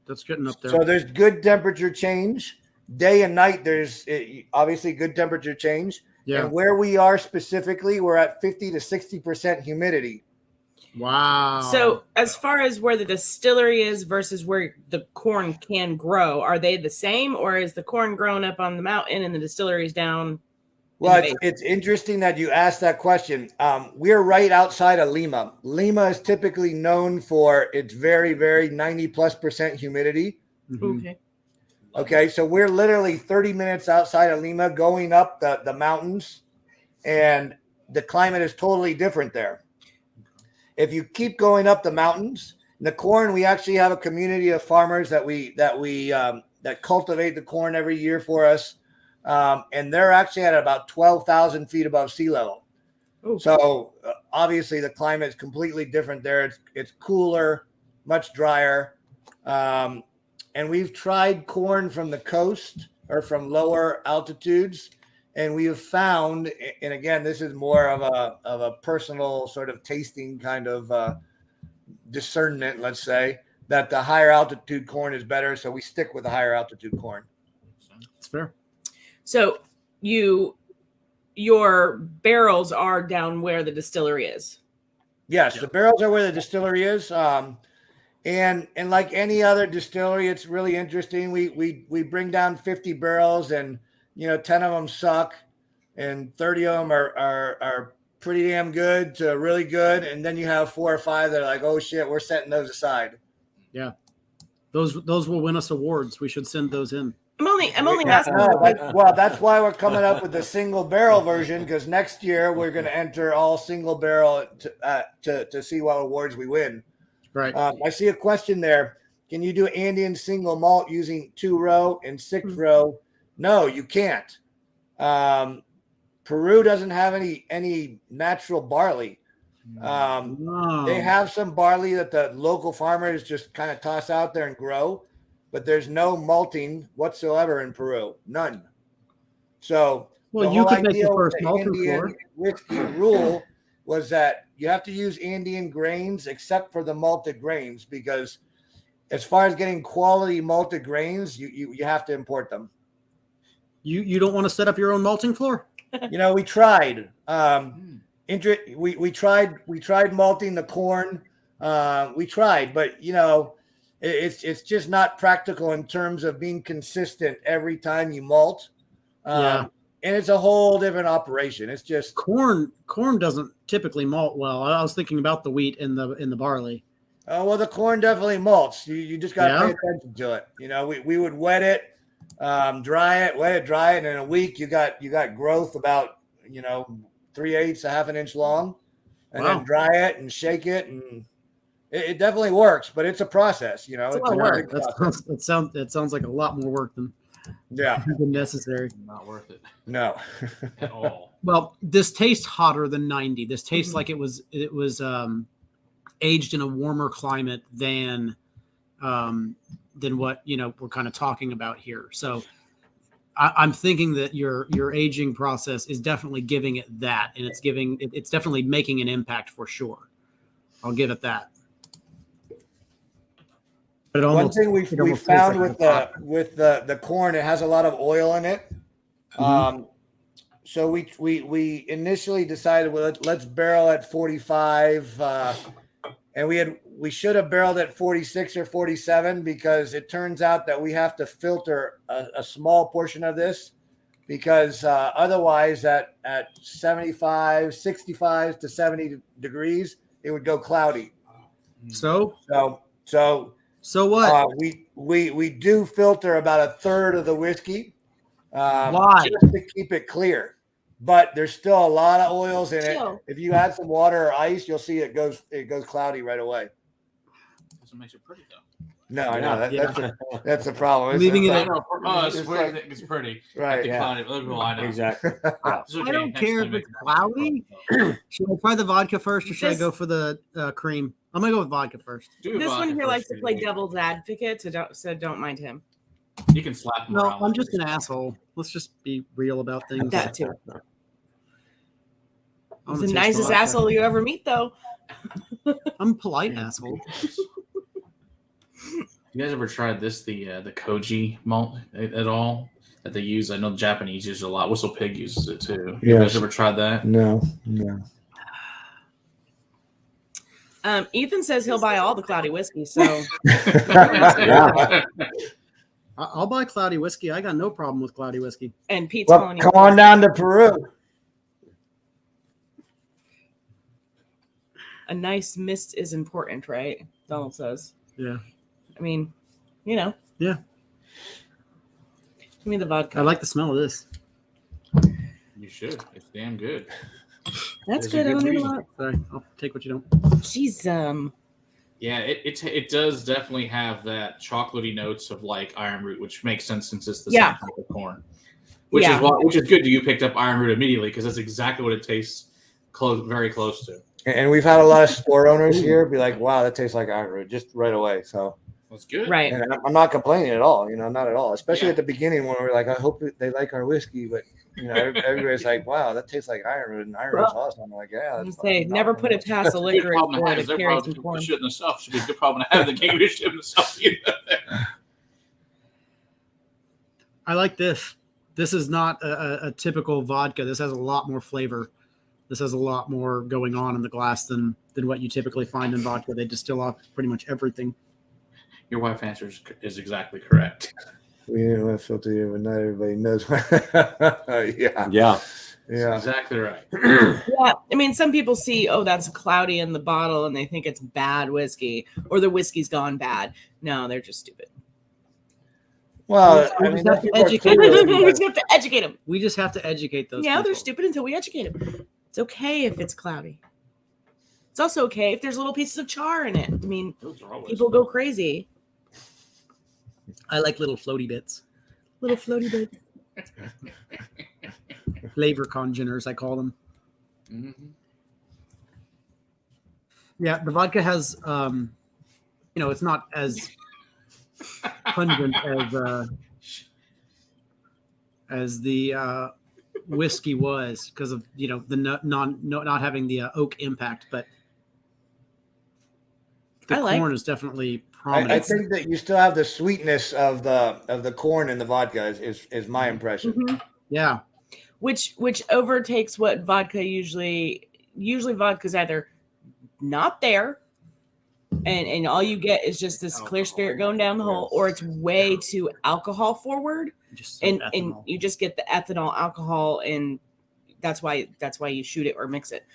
That's getting up there. So there's good temperature change. Day and night, there's obviously good temperature change. Yeah. And where we are specifically, we're at 50 to 60% humidity. Wow. So as far as where the distillery is versus where the corn can grow, are they the same, or is the corn grown up on the mountain and the distillery is down? Well, it's interesting that you asked that question. We're right outside of Lima. Lima is typically known for its very, very 90+% humidity. Mm-hmm. Okay. So we're literally 30 minutes outside of Lima going up the mountains, and the climate is totally different there. If you keep going up the mountains, the corn, we actually have a community of farmers that cultivate the corn every year for us. And they're actually at about 12,000 feet above sea level. Ooh. So obviously the climate is completely different there. It's cooler, much drier. And we've tried corn from the coast or from lower altitudes, And we have found, and again, this is more of a personal sort of tasting kind of discernment, let's say, that the higher altitude corn is better. So we stick with the higher altitude corn. It's fair. So your barrels are down where the distillery is. Yes, the barrels are where the distillery is. And like any other distillery, it's really interesting. We bring down 50 barrels, and 10 of them suck, and 30 of them are pretty damn good to really good, and then you have 4 or 5 that are like, oh shit, we're setting those aside. Yeah, those will win us awards. We should send those in. I'm only asking. That's why we're coming up with the single barrel version, because next year we're going to enter all single barrel to see what awards we win. Right. I see a question there. Can you do Andean single malt using 2-row and 6-row? No, you can't. Peru doesn't have any natural barley. They have some barley that the local farmers just kind of toss out there and grow, but there's no malting whatsoever in Peru. None. So you could make the first malting Andean floor. whiskey rule was that you have to use Andean grains except for the malted grains, because as far as getting quality malted grains, you have to import them. You don't want to set up your own malting floor? We tried. We tried malting the corn. We tried, but it's just not practical in terms of being consistent every time you malt. Yeah. And it's a whole different operation. It's just Corn doesn't typically malt well. I was thinking about the wheat and the barley. oh well, the corn definitely malts. You just got to pay attention to it. We would wet it, dry it, wet it, dry it, and in a week you got growth about 3/8 a half an inch long, and then dry it and shake it, and it definitely works. But it's a process. It's a lot of work. That sounds like a lot more work than necessary. Not worth it No. at all. Well, this tastes hotter than 90. This tastes like it was aged in a warmer climate than what we're kind of talking about here. So I'm thinking that your aging process is definitely giving it that, and it's definitely making an impact for sure. I'll give it that. But One thing we found with the corn, it has a lot of oil in it. So we initially decided, well, let's barrel at 45, and we should have barreled at 46 or 47, because it turns out that we have to filter a small portion of this, because otherwise at 65 to 70 degrees, it would go cloudy. So what? We do filter about 1/3 of the whiskey, why? just to keep it clear. But there's still a lot of oils in it. If you add some water or ice, you'll see it goes cloudy right away. Doesn't make it pretty though. No, I know that's the problem. Leaving it For us, we think it's pretty. Right? Yeah. Exactly. I don't care if it's cloudy. Should I try the vodka first, or should I go for the cream? I'm gonna go with vodka first. This one here likes to play devil's advocate, so don't mind him. You can slap him No, around. I'm just an asshole. Let's just be real about things. That too. I'm He's the nicest asshole you ever meet, though. I'm a polite asshole. You guys ever tried the koji malt at all that they use? I know the Japanese use it a lot. Whistle Pig uses it too. You guys ever tried that? No. Ethan says he'll buy all the cloudy whiskey, so I'll buy cloudy whiskey. I got no problem with cloudy whiskey. and Pete's Well, calling you. come on down to Peru. A nice mist is important, right? Donald says. Yeah. I mean, Yeah. Give me the vodka. I like the smell of this. You should. It's damn good. That's There's a good. I don't good need a reason. lot. Sorry, I'll take what you don't. Jeez, Yeah, it does definitely have that chocolatey notes of like iron root, which makes sense since it's the same type of corn. Which is good. You picked up iron root immediately, because that's exactly what it tastes very close to. And we've had a lot of store owners here be like, "Wow, that tastes like iron root," just right away. So that's good, right? And I'm not complaining at all. Not at all. Especially at the beginning when we were like, "I hope they like our whiskey," but everybody's like, wow, that tastes like ironwood, and ironwood's awesome. I'm like, yeah. I That's say, fucking never awesome. put a tass of Good liquor in problem to for have to is they're carry probably some people corn. shitting themselves. Should be a good problem to have. They can't be shitting themselves. I like this. This is not a typical vodka. This has a lot more flavor. This has a lot more going on in the glass than what you typically find in vodka. They distill off pretty much everything. Your wife answers is exactly correct. We didn't want to filter you, but not everybody knows. Yeah. Yeah. Yeah. Exactly right. Yeah, I mean, some people see, oh, that's cloudy in the bottle, and they think it's bad whiskey, or the whiskey's gone bad. No, they're just stupid. Well, We I mean, just have to people are educate cool. them. We just have to educate them. We just have to educate those. Yeah, they're people. stupid until we educate them. It's okay if it's cloudy. It's also okay if there's little pieces of char in it. I mean, Those are always people go crazy. I like little floaty bits, Little floaty bits. flavor congeners, I call them. Mm-hmm. Yeah, the vodka has, it's not as pungent as the whiskey was because of the not having the oak impact, but the corn is definitely prominent. I think that you still have the sweetness of the corn in the vodka is my impression. Mm-hmm. Yeah, Which overtakes what vodka usually vodka's either not there and all you get is just this clear spirit going down the hole, or it's way too alcohol forward, just so and ethanol. you just get the ethanol alcohol, and that's why you shoot it or mix it.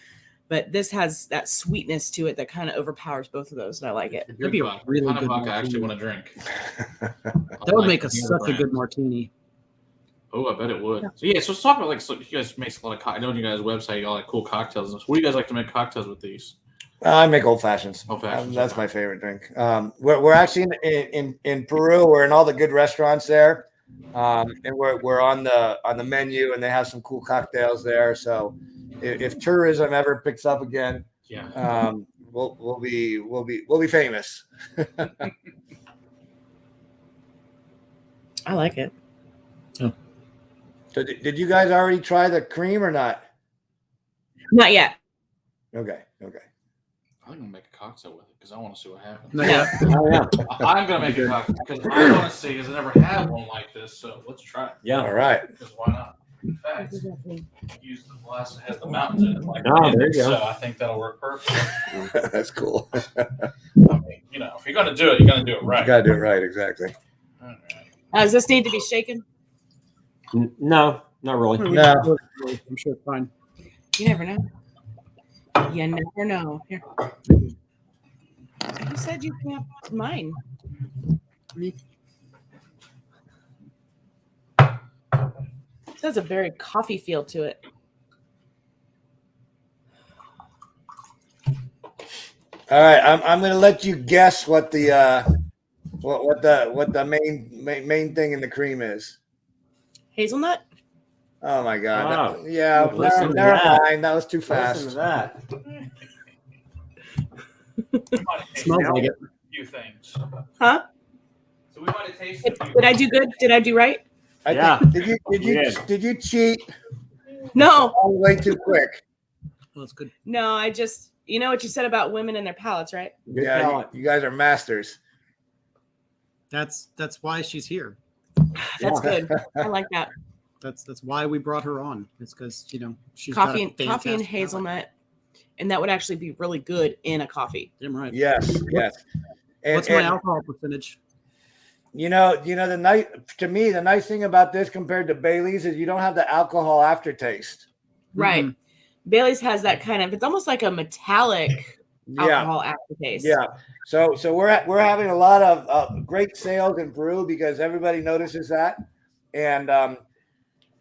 But this has that sweetness to it that kind of overpowers both of those, and I like it. That'd be a really kind of good vodka I actually martini. want to drink. That would make such a good martini. Oh, I bet it would. So so let's talk about you guys make a lot of. I know on you guys' website, you got all like cool cocktails. What do you guys like to make cocktails with these? I make old fashions. Old fashions. That's my favorite drink. We're actually in Peru. We're in all the good restaurants there, and we're on the menu, and they have some cool cocktails there. So if tourism ever picks up again, Yeah. we'll be famous. I like it. So did you guys already try the cream or not? Not yet. Okay. I'm gonna make a cocktail with it because I want to see what happens. No, yeah. Oh, yeah. I'm gonna make a cocktail because I want to see because I never had one like this. So let's try it. Yeah. All right. Because why not? In fact, use the glass that has the mountains in it. Like there you go. So I think that'll work perfect. That's cool. I mean, if you're gonna do it, you're gonna do it right. You gotta do it right, exactly. All right. Does this need to be shaken? No, not really. No. I'm sure it's fine. You never know. You never know. Here. You said you can't mine. It has a very coffee feel to it. All right, I'm going to let you guess what the what the main thing in the cream is. Hazelnut? Oh my God! Wow. Never mind. That was too fast. Listen to that. Smells like it. A few things. Huh? So we might have tasted. Did I do good? Did I do right? Yeah. Did you cheat? No. All way too quick. Well, it's good. No, I just, you know what you said about women and their palates, right? Good Yeah, palate. you guys are masters. That's why she's here. That's good. I like that. That's why we brought her on. It's because she's Coffee got a and fantastic hazelnut. And that would actually be really good in a coffee. palate. Damn right. Yes. And, What's my alcohol percentage? the nice thing about this compared to Bailey's is you don't have the alcohol aftertaste. Right. Bailey's has that kind of, it's almost like a metallic alcohol aftertaste. Yeah. So we're having a lot of great sales in Peru because everybody notices that, and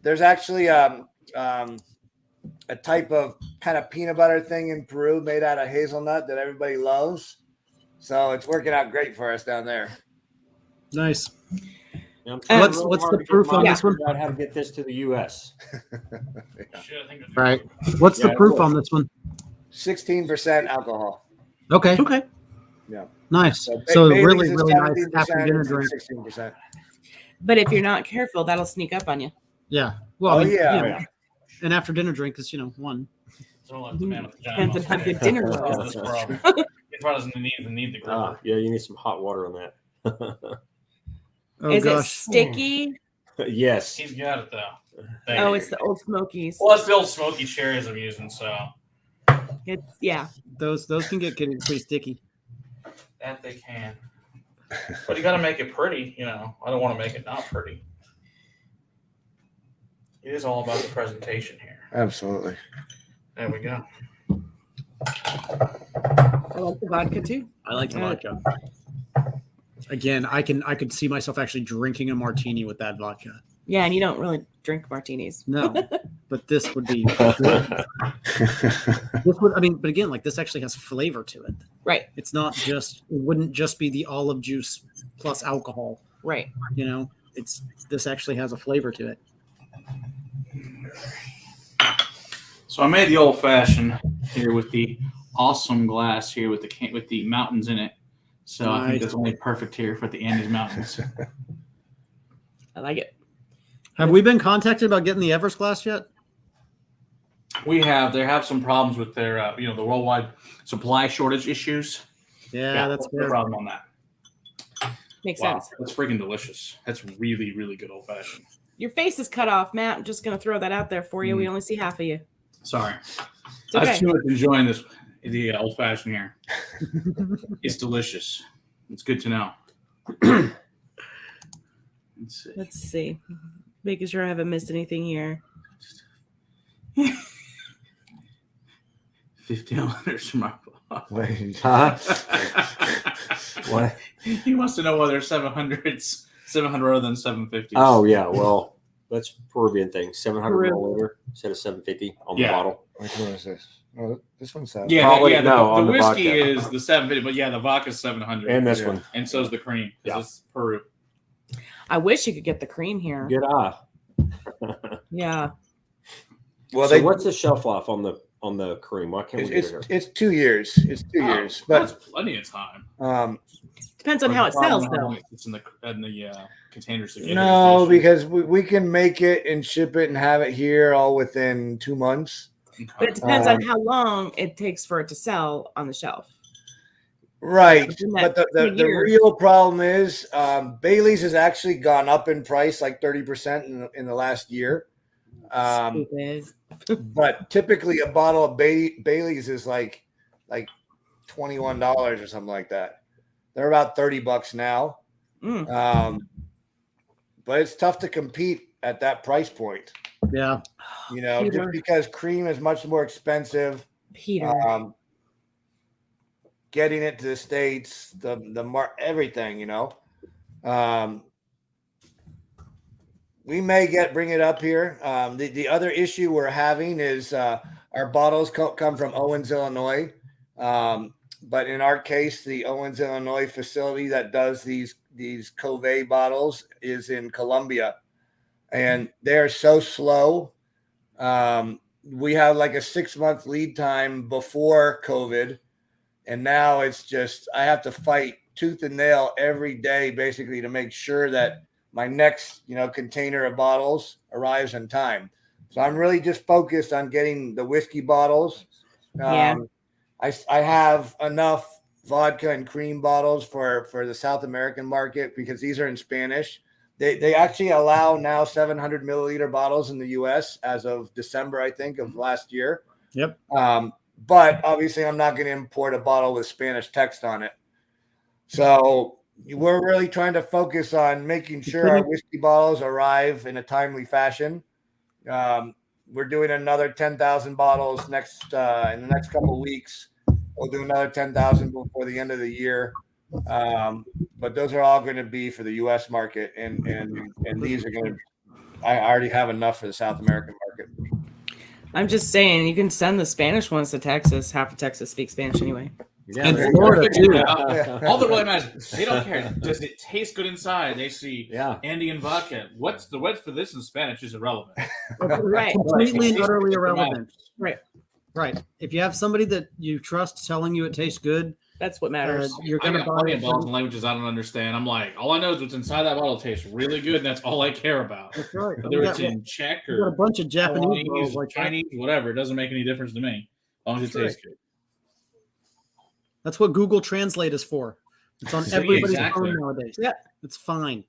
there's actually a type of kind of peanut butter thing in Peru made out of hazelnut that everybody loves. So it's working out great for us down there. Nice. Yeah, I'm trying What's real the hard to get proof on my this one? figure out how to get this to the U.S. Right. What's the Yeah, proof cool. on this one? 16% alcohol. Okay. Okay. Yeah. Nice. So So Bailey's really, is really nice 17%, after dinner it's drink. 16%. But if you're not careful, that'll sneak up on you. Yeah. Well, I mean, yeah. you know, an after dinner drink is, one. So like the man with the giant Depends on how mustache. good dinner That's was. the problem. He probably doesn't even need the gripper. Yeah, you need some hot water on that. Oh, Is it gosh. sticky? Yes. He's got it though. Oh, it's the Old Smokies. Well, it's the old smoky cherries I'm using, so It's Those can get pretty sticky. that they can. But you got to make it pretty, I don't want to make it not pretty. It is all about the presentation here. Absolutely. There we go. I like the vodka too. I like the vodka. Again, I could see myself actually drinking a martini with that vodka. Yeah, and you don't really drink martinis. No, but this would be. But again, like this actually has flavor to it. Right. It's not just. It wouldn't just be the olive juice plus alcohol. Right. This actually has a flavor to it. So I made the old fashioned here with the awesome glass here with the mountains in it. So I think that's only perfect here for the Andes Mountains. I like it. Have we been contacted about getting the Everest glass yet? We have. They have some problems with their, the worldwide supply shortage issues. Yeah, that's no fair. problem on that. Makes Wow, sense. that's freaking delicious. That's really, really good old fashioned. Your face is cut off, Matt. I'm just going to throw that out there for you. We only see half of you. Sorry, It's okay. I was too much enjoying the old fashioned here. It's delicious. It's good to know. Let's see. Making sure I haven't missed anything here. 15 from my Wait. Huh? What? He wants to know whether 700's 700 other than 750s. Oh yeah, well that's Peruvian thing. 700 Peru. milliliter instead of 750 on the Yeah. bottle. Which one is this? Oh, this one's sad. Yeah, Probably the on the whiskey vodka. is the 750, but yeah, the vodka's 700, And this Yeah. one. and so is the cream. Yeah. It's Peru. I wish you could get the cream here. Good eye. Yeah. Well, So what's the shelf life on the cream? Why can't we get it here? it's 2 years. It's 2 years, that's but plenty of time. Depends on how it sells, though. It's in the containers. To get no, here, because we can make it and ship it and have it here all within 2 months. station. But it depends on how long it takes for it to sell on the shelf. Right, Within but that the 2 years. real problem is Bailey's has actually gone up in price like 30% in the last year. Stupid. But typically a bottle of Bailey's is like $21 or something like that. They're about $30 now. Mm. But it's tough to compete at that price point. Yeah. Just Peter. because cream is much more expensive. Peter. Getting it to the States, everything, we may bring it up here. The other issue we're having is our bottles come from Owens, Illinois. But in our case, the Owens, Illinois facility that does these Cuvée bottles is in Colombia. And they're so slow. We have like a 6-month lead time before COVID. And now it's just, I have to fight tooth and nail every day, basically, to make sure that my next, container of bottles arrives in time. So I'm really just focused on getting the whiskey bottles. Yeah. I have enough vodka and cream bottles for the South American market because these are in Spanish. They actually allow now 700 milliliter bottles in the U.S. as of December, I think, of last year. Yep. But obviously, I'm not going to import a bottle with Spanish text on it. So we're really trying to focus on making sure our whiskey bottles arrive in a timely fashion. We're doing another 10,000 bottles in the next couple of weeks. We'll do another 10,000 before the end of the year. But those are all going to be for the U.S. market, and these are going to. I already have enough for the South American market. I'm just saying, you can send the Spanish ones to Texas. Half of Texas speaks Spanish anyway. Yeah, And there you go. Florida, too. All the really matters. They don't care. Does it taste good inside? They see Yeah. Andean vodka. What's the word for this in Spanish is irrelevant. Right. Completely and It utterly tastes irrelevant. Right. Right. If you have somebody that you trust telling you it tastes good, That's what matters. You're I gonna got buy plenty it of bottles from- and languages I don't understand. I'm like, all I know is what's inside that bottle tastes really good, and that's all I care about. That's right. Whether We it's got- in Czech we got a or bunch of Japanese Chinese, bottles like that. Chinese, whatever, it doesn't make any difference to me. As long as it That's tastes good. That's what Google Translate is for. It's on See, everybody's exactly. phone nowadays. Yeah. It's fine.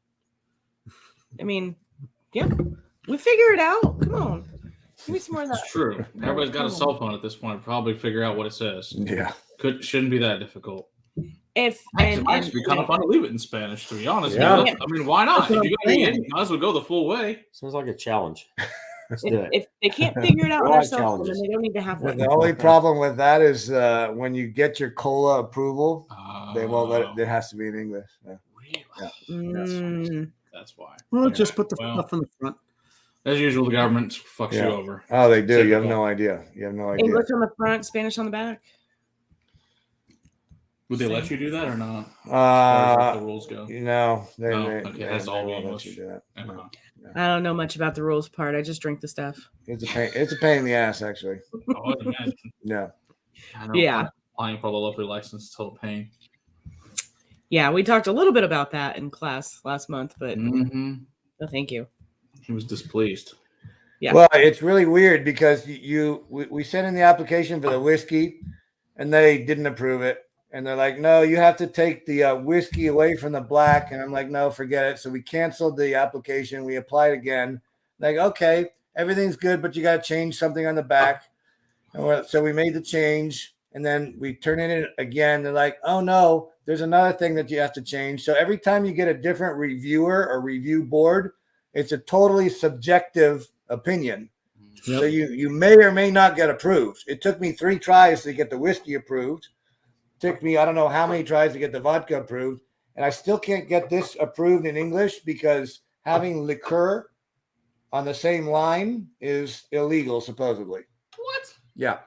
I mean, yeah, we figure it out. Come on, give me some more of that. It's true. Everybody's got a cell phone at this point. Probably figure out what it says. Yeah. Shouldn't be that difficult. If It might be kind of fun to leave it in Spanish, to be honest. Yeah. I mean, why not? That's what If you I'm got to saying. you might as well go the full way. Sounds like a challenge. Let's do it. if they can't figure it out on Well, their cell phone, then challenges. they don't need to have one. The only problem with that is when you get your cola approval, they won't let it. It has to be in English. Yeah. Really? That's why. Well, Yeah. just put the Well, stuff in the front. as usual, the government fucks Yeah. you over. Oh, they do. You have Typical. no idea. You have no idea. English on the front, Spanish on the back. Would they let you do that or not? As far as the rules go. No, they, No, they, okay, they- that's they all won't let English. you do that. Okay. No. I don't know much about the rules part. I just drink the stuff. It's a pain. It's a pain in the ass, actually. I would imagine. No. I know Yeah. Applying for the lovely license is total pain. Yeah, we talked a little bit about that in class last month, but Mm-hmm. no, thank you. He was displeased. Yeah. Well, it's really weird because we sent in the application for the whiskey, and they didn't approve it. And they're like, no, you have to take the whiskey away from the black. And I'm like, no, forget it. So we canceled the application. We applied again. Like, okay, everything's good, but you got to change something on the back. And so we made the change, and then we turn it in again. They're like, oh no, there's another thing that you have to change. So every time you get a different reviewer or review board, it's a totally subjective opinion. So you may or may not get approved. It took me 3 tries to get the whiskey approved. Took me, I don't know how many tries to get the vodka approved. And I still can't get this approved in English because having liqueur on the same line is illegal, supposedly. What? Yeah.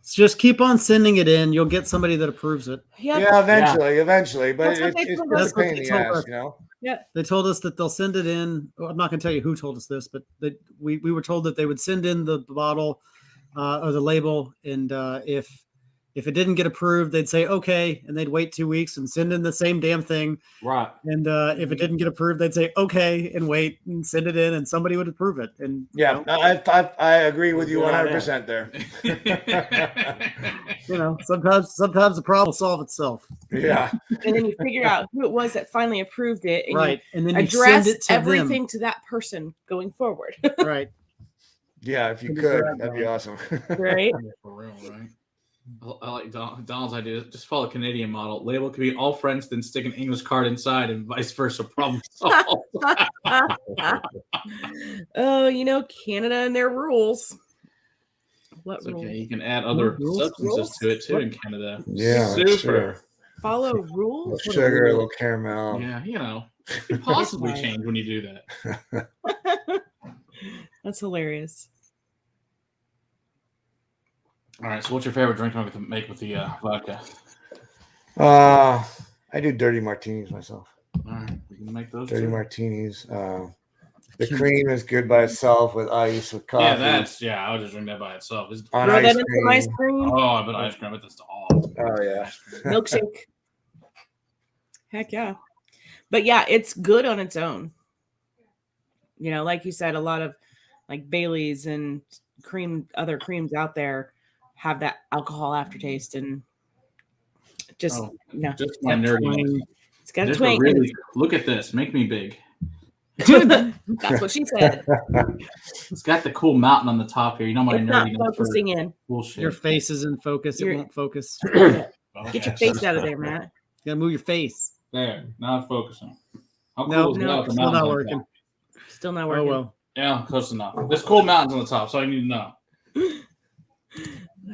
Just keep on sending it in. You'll get somebody that approves it. Yep. Yeah, eventually. But That's what they it's told just us. a pain in That's the what they told ass, us. you know? They told us that they'll send it in. Well, I'm not going to tell you who told us this, but we were told that they would send in the bottle or the label, and if it didn't get approved, they'd say okay, and they'd wait 2 weeks and send in the same damn thing. Right. And if it didn't get approved, they'd say okay and wait and send it in, and somebody would approve it. And Yeah, I agree with you 100% there. sometimes the problem will solve itself. Yeah. And then you figure out who it was that finally approved it, and Right, and then you you address send it to everything to that person going forward. them. Right. Yeah, if you could, that'd be awesome. Right? For real, right? I like Donald's idea. Just follow the Canadian model. Label could be all French, then stick an English card inside, and vice versa. Problem solved. Oh, Canada and their rules. What It's rules? okay. You can add other Rules? substances to it too in Canada. Yeah, Super. sure. Follow A little rules? sugar, a little caramel. Yeah, it could possibly change when you do that. That's hilarious. All right. So, what's your favorite drink to make with the vodka? I do dirty martinis myself. All right, we can make those. Dirty too. martinis. The cream is good by itself with ice, with coffee. I would just drink that by itself. on Throw ice that in cream. some ice cream. Oh, I bet ice cream. I bet that's all. Oh, yeah. Milkshake. Heck yeah. But yeah, it's good on its own. Like you said, a lot of like Bailey's and other creams out there have that alcohol aftertaste, and just Just my nerdy. it's got a This twang. really, look at this. Make me big. That's what she said. It's got the cool mountain on the top here. You know my It's not nerdiness for focusing in. bullshit. Your face is in focus. It You're- won't focus. Okay, Get your face out of there, Matt. You gotta move your face. There, now it's focusing. How cool No, is no, that with the still mountains not on working. top? Still not Oh working. well. Yeah, close enough. There's cool mountains on the top, so I need to know.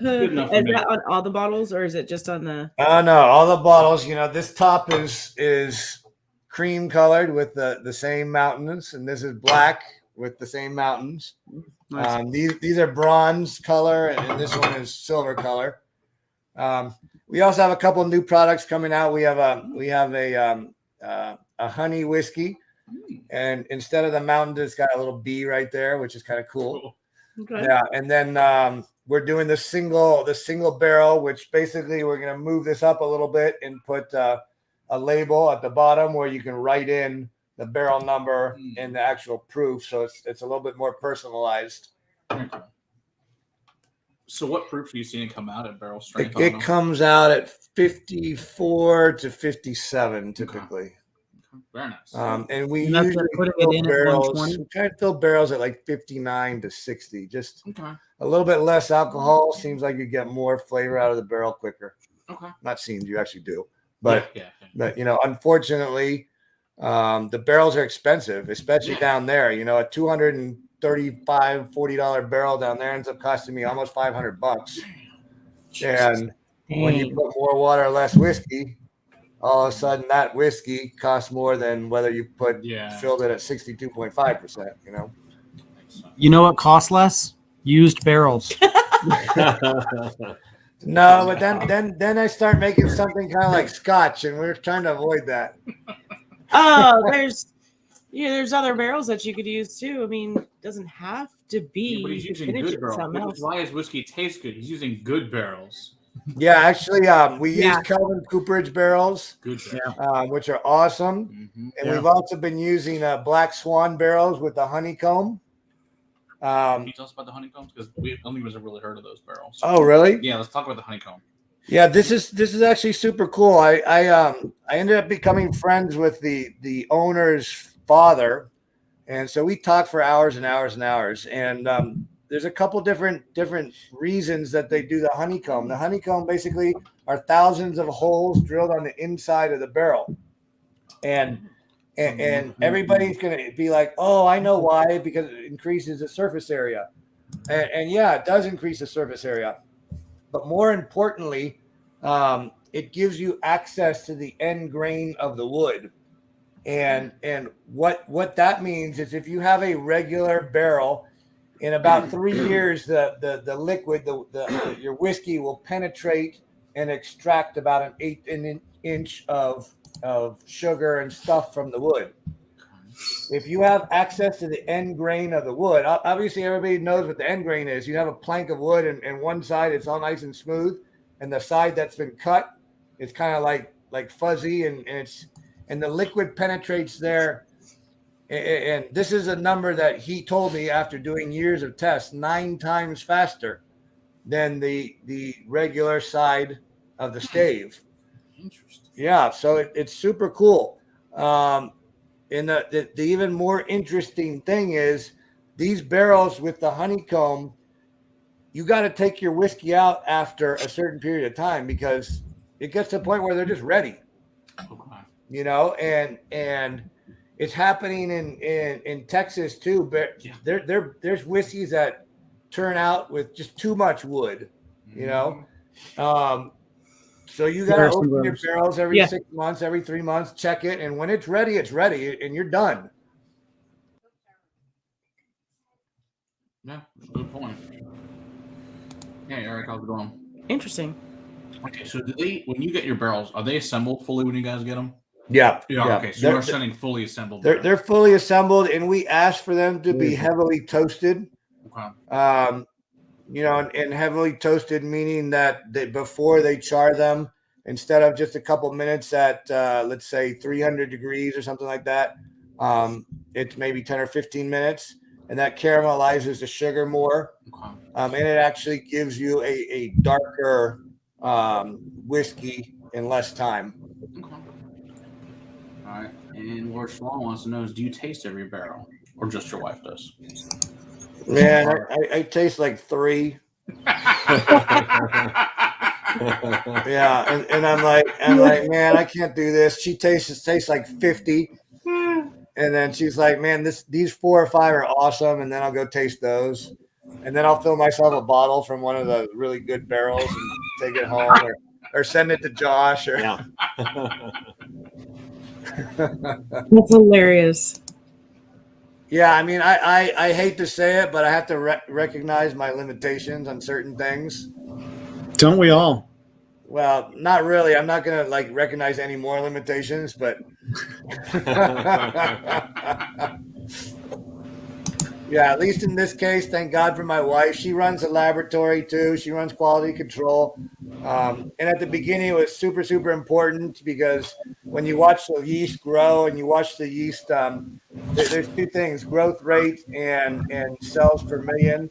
Good enough for Is me. that on all the bottles, or is it just on the? No, all the bottles. This top is cream colored with the same mountains, and this is black with the same mountains. Nice. These are bronze color, and this one is silver color. We also have a couple new products coming out. We have a honey whiskey, and instead of the mountain, it's got a little bee right there, which is kind of cool. Cool. Okay. Yeah, and then we're doing the single barrel, which basically we're going to move this up a little bit and put a label at the bottom where you can write in the barrel number and the actual proof. So it's a little bit more personalized. So what proof do you see come out at barrel strength? It comes out at 54 to 57 typically. Okay. Very nice. And we And that's usually putting fill it in at barrels. 120? We try to fill barrels at like 59 to 60. Just Okay. a little bit less alcohol. Seems like you get more flavor out of the barrel quicker. Okay. Not seems, you actually do. But yeah. but unfortunately, the barrels are expensive, especially down there. A $235, $40 barrel down there ends up costing me almost $500. And when you put more water or less whiskey, all of a sudden that whiskey costs more than whether you filled it at 62.5%. You know what costs less? Used barrels. No, but then I start making something kind of like scotch, and we're trying to avoid that. Oh, there's other barrels that you could use too. I mean, it doesn't have to be. But he's you could using finish good it barrels. something Which else. is why his whiskey tastes good. He's using good barrels. Yeah, actually, we use Kelvin Cooperage barrels, Good barrels. which are awesome. Mm-hmm. And we've also been using Black Swan barrels with the honeycomb. Can you tell us about the honeycombs? Because we only have really heard of those barrels. Oh, really? Yeah, let's talk about the honeycomb. Yeah, this is actually super cool. I ended up becoming friends with the owner's father, and so we talked for hours and hours and hours. And there's a couple different reasons that they do the honeycomb. The honeycomb basically are thousands of holes drilled on the inside of the barrel, and everybody's gonna be like, "Oh, I know why, because it increases the surface area," and yeah, it does increase the surface area. But more importantly, it gives you access to the end grain of the wood. And what that means is if you have a regular barrel, in about 3 years, the liquid, your whiskey will penetrate and extract about an eighth inch of sugar and stuff from the wood. If you have access to the end grain of the wood, obviously everybody knows what the end grain is. You have a plank of wood, and one side it's all nice and smooth, and the side that's been cut, it's kind of like fuzzy, and the liquid penetrates there. And this is a number that he told me after doing years of tests, 9 times faster than the regular side of the stave. Interesting. Yeah, so it's super cool. And the even more interesting thing is these barrels with the honeycomb, you got to take your whiskey out after a certain period of time because it gets to the point where they're just ready. Okay. And it's happening in Texas too. But there's whiskeys that turn out with just too much wood, So you got to open your barrels every 6 months, every 3 months, check it. And when it's ready, and you're done. Yeah, that's a good point. Hey, Eric, how's it going? Interesting. Okay, so when you get your barrels, are they assembled fully when you guys get them? Yeah. Okay, so you're sending fully assembled. They're fully assembled, and we ask for them to be heavily toasted. Okay. And heavily toasted, meaning that before they char them, instead of just a couple minutes at, let's say 300 degrees or something like that, it's maybe 10 or 15 minutes, and that caramelizes the sugar more. Okay. And it actually gives you a darker whiskey in less time. Okay. All right. And Lord Swan wants to know is, do you taste every barrel, or just your wife does? Man, I taste like 3. Yeah, and I'm like, man, I can't do this. She tastes like 50, and then she's like, man, these 4 or 5 are awesome, and then I'll go taste those, and then I'll fill myself a bottle from one of the really good barrels and take it home, or send it to Josh. Or That's hilarious. Yeah, I mean, I hate to say it, but I have to recognize my limitations on certain things. Don't we all? Well, not really. I'm not gonna recognize any more limitations, but Yeah, at least in this case, thank God for my wife. She runs a laboratory too. She runs quality control. And at the beginning, it was super, super important because when you watch the yeast grow and you watch the yeast, there's two things: growth rate and cells per million.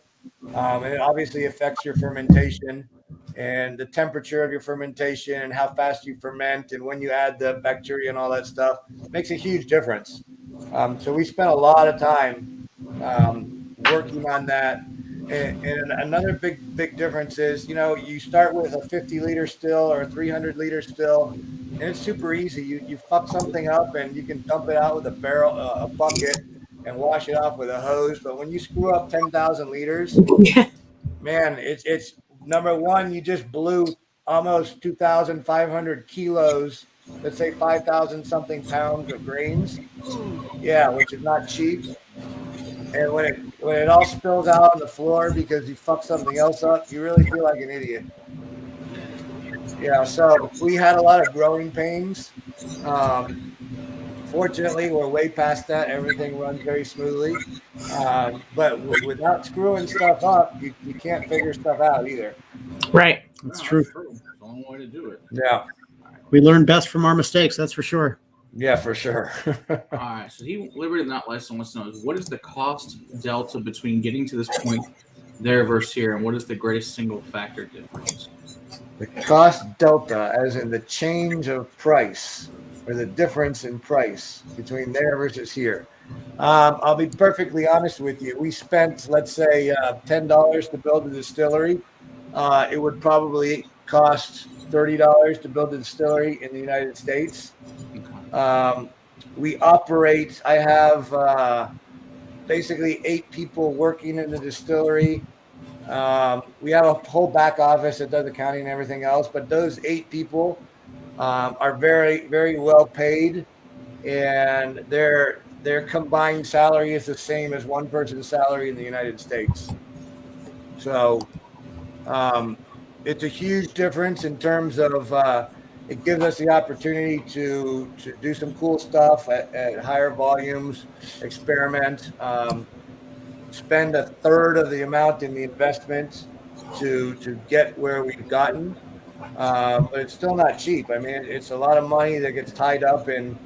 And it obviously affects your fermentation and the temperature of your fermentation and how fast you ferment and when you add the bacteria and all that stuff makes a huge difference. So we spent a lot of time working on that. And another big difference is, you start with a 50-liter still or a 300-liter still, and it's super easy. You fuck something up and you can dump it out with a barrel, a bucket, and wash it off with a hose. But when you screw up 10,000 liters, man, it's number one, you just blew almost 2,500 kilos. Let's say 5,000 something pounds of grains. Yeah, which is not cheap. And when it all spills out on the floor because you fucked something else up, you really feel like an idiot. Yeah, so we had a lot of growing pains. Fortunately, we're way past that. Everything runs very smoothly. But without screwing stuff up, you can't figure stuff out either. Right. That's true. That's the only way to do it. Yeah. We learn best from our mistakes. That's for sure. Yeah, for sure. All right. So Liberty Not Licensed wants to know what is the cost delta between getting to this point there versus here, and what is the greatest single factor difference? The cost delta, as in the change of price or the difference in price between there versus here. I'll be perfectly honest with you. We spent, let's say, $10 to build a distillery. It would probably cost $30 to build a distillery in the United States. We operate, I have basically 8 people working in the distillery. We have a whole back office that does accounting and everything else, but those 8 people are very, very well paid, and their combined salary is the same as one person's salary in the United States. So it's a huge difference in terms of it gives us the opportunity to do some cool stuff at higher volumes, experiment, spend a third of the amount in the investment to get where we've gotten. But it's still not cheap. I mean, it's a lot of money that gets tied up in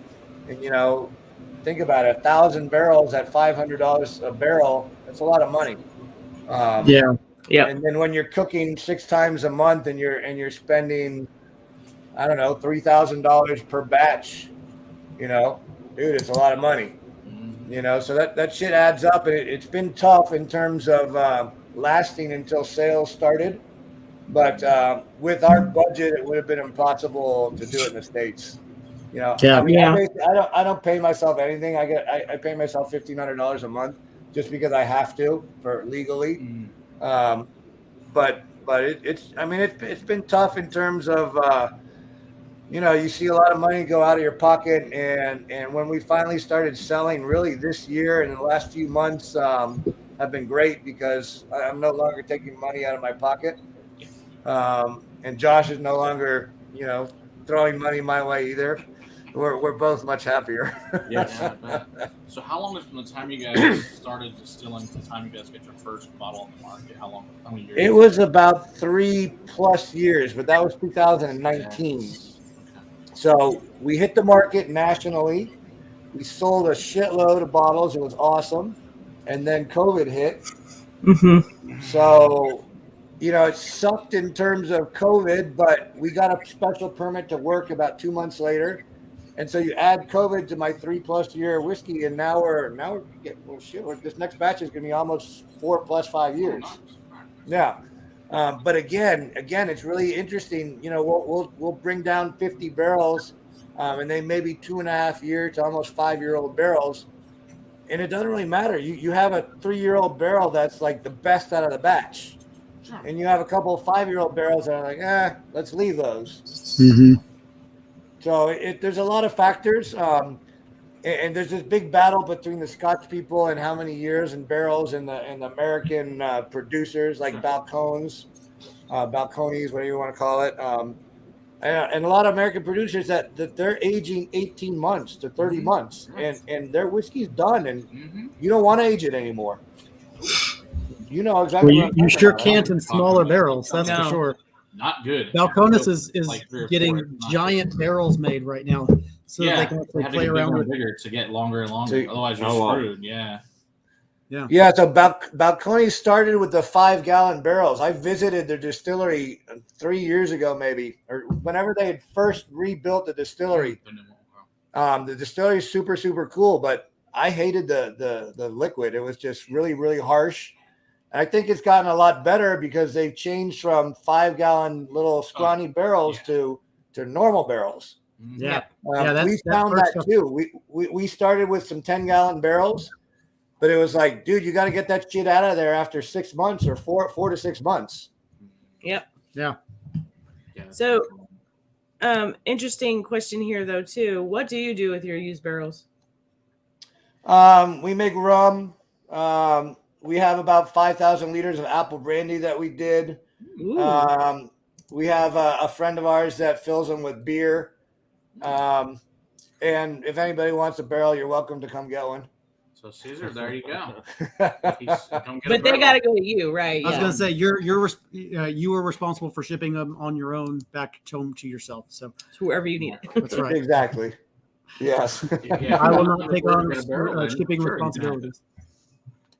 think about it, 1,000 barrels at $500 a barrel. That's a lot of money. Yeah. Yeah. And then when you're cooking 6 times a month and you're spending, I don't know, $3,000 per batch, dude, it's a lot of money. So that shit adds up, and it's been tough in terms of lasting until sales started. But with our budget, it would have been impossible to do it in the States. Yeah. I don't pay myself anything. I pay myself $1,500 a month just because I have to for legally. But it's been tough in terms of you see a lot of money go out of your pocket, and when we finally started selling, really this year and in the last few months have been great because I'm no longer taking money out of my pocket, and Josh is no longer throwing money my way either. We're both much happier. Yeah. So how long is from the time you guys started distilling to the time you guys get your first bottle on the market? How many years? It was about 3+ years, but that was 2019. Yes. So we hit the market nationally. We sold a shitload of bottles. It was awesome. And then COVID hit. Mm-hmm. So, it sucked in terms of COVID, but we got a special permit to work about 2 months later. And so you add COVID to my 3+ year whiskey, and now we're getting shit. This next batch is going to be almost 4 + 5 years. Yeah. But again, it's really interesting. We'll bring down 50 barrels, and they may be 2.5 year to almost 5-year-old barrels, and it doesn't really matter. You have a 3-year-old barrel that's like the best out of the batch, and you have a couple of 5-year-old barrels that are like, let's leave those. Mm-hmm. So there's a lot of factors, and there's this big battle between the Scotch people and how many years and barrels and the American producers like Balcones, whatever you want to call it, and a lot of American producers that they're aging 18 months to 30 months, and their whiskey's done, and you don't want to age it anymore. You know exactly. Well, what I'm you talking sure about. can't in smaller barrels, that's No. for sure. Not good. Balcones is Like 3 or 4, getting not giant good. barrels made right now, so that they can actually have to play get around bigger with. and bigger to get longer and longer. So- Otherwise, you're Oh, wow. screwed. Yeah. Yeah, so Balcones started with the 5-gallon barrels. I visited their distillery 3 years ago, maybe, or whenever they had first rebuilt the distillery. The distillery is super, super cool, but I hated the liquid. It was just really, really harsh. And I think it's gotten a lot better because they've changed from 5-gallon little scrawny barrels to normal barrels. Yeah, We found that too. We started with some 10-gallon barrels, but it was like, dude, you got to get that shit out of there after 6 months or 4 to 6 months. Yep. Yeah. So, interesting question here though too. What do you do with your used barrels? We make rum. We have about 5,000 liters of apple brandy that we did. Ooh. We have a friend of ours that fills them with beer. And if anybody wants a barrel, you're welcome to come get one. So Caesar, there you go. But they got to go to you, right? I was gonna say you were responsible for shipping them on your own back home to yourself. So whoever you need. that's right. Exactly. Yes. I will not take on shipping Sure, responsibilities.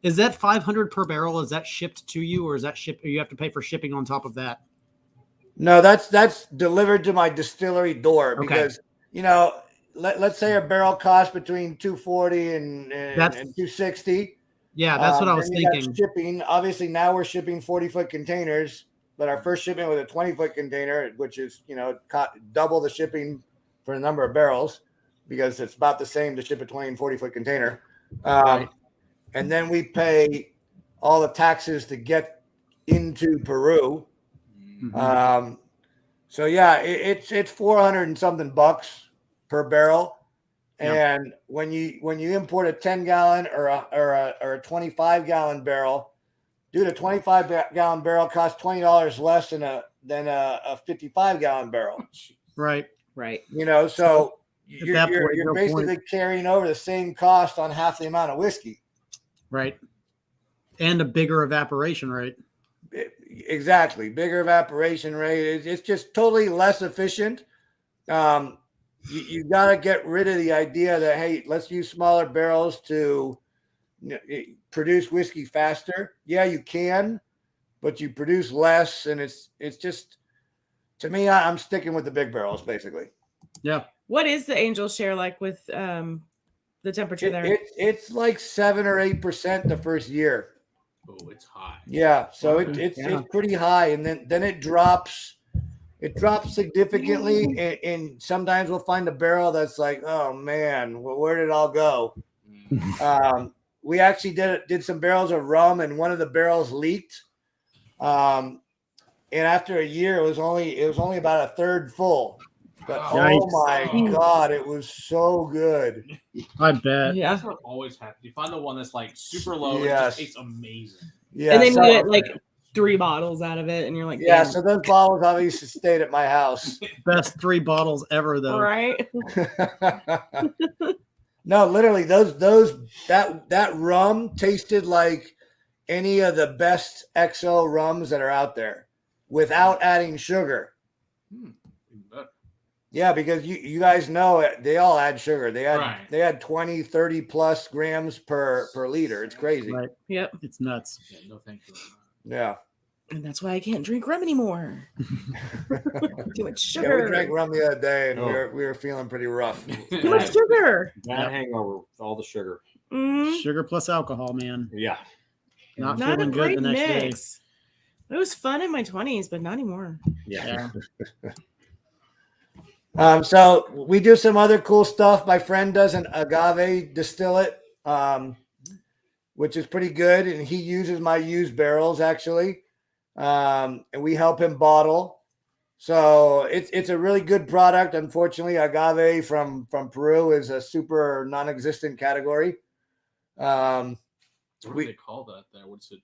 Is that 500 per barrel? Is that shipped to you, or is that shipped? Or you have to pay for shipping on top of that? No, that's delivered to my distillery door because let's say a barrel costs between $240 and $260. Yeah, that's what I was then you got thinking. Shipping. Obviously, now we're shipping 40-foot containers, but our first shipment was a 20-foot container, which is double the shipping for the number of barrels because it's about the same to ship a 20 and 40-foot container. Right. And then we pay all the taxes to get into Peru. Mm-hmm. So yeah, it's 400 and something bucks per barrel. Yeah. And when you import a 10-gallon or a 25-gallon barrel, dude, a 25-gallon barrel costs $20 less than a 55-gallon barrel. Right. So At that point, you're no basically point. carrying over the same cost on half the amount of whiskey. Right. And a bigger evaporation rate. Exactly. Bigger evaporation rate. It's just totally less efficient. You got to get rid of the idea that, hey, let's use smaller barrels to produce whiskey faster. Yeah, you can, but you produce less. And it's just, to me, I'm sticking with the big barrels, basically. Yeah. What is the angel share like with the temperature there? It's like 7 or 8% the first year. Oh, it's high. Yeah, so it's pretty high, and then it drops. It drops significantly, and sometimes we'll find a barrel that's like, oh man, where did it all go? We actually did some barrels of rum, and one of the barrels leaked. And after a year, it was only about a third full. But oh my god, it was so good. I bet. Yeah. That's what always happens. You find the one that's like super low. Yes. And it just tastes amazing. Yeah, And then you get like 3 bottles out of it, and you're like, yeah. damn. So those bottles obviously stayed at my house. Best 3 bottles ever, though. Right. No, literally, that rum tasted like any of the best XO rums that are out there, without adding sugar. Yeah, because you guys know they all add sugar. They had 20, 30 plus grams per liter. It's crazy. Right. Yep. It's nuts. Yeah, no thank you. Yeah. And that's why I can't drink rum anymore. Too much Yeah, sugar. we drank rum the other day, and we were feeling pretty rough. Too much sugar. Bad hangover with all the sugar. Mhm. Sugar plus alcohol, man. Yeah. Not Not a feeling good great the next mix. It was fun in my 20s, but not anymore. Yeah. So we do some other cool stuff. My friend does an agave distillate, which is pretty good, and he uses my used barrels actually, and we help him bottle. So it's a really good product. Unfortunately, agave from Peru is a super non-existent category. What do they call that there? What's it?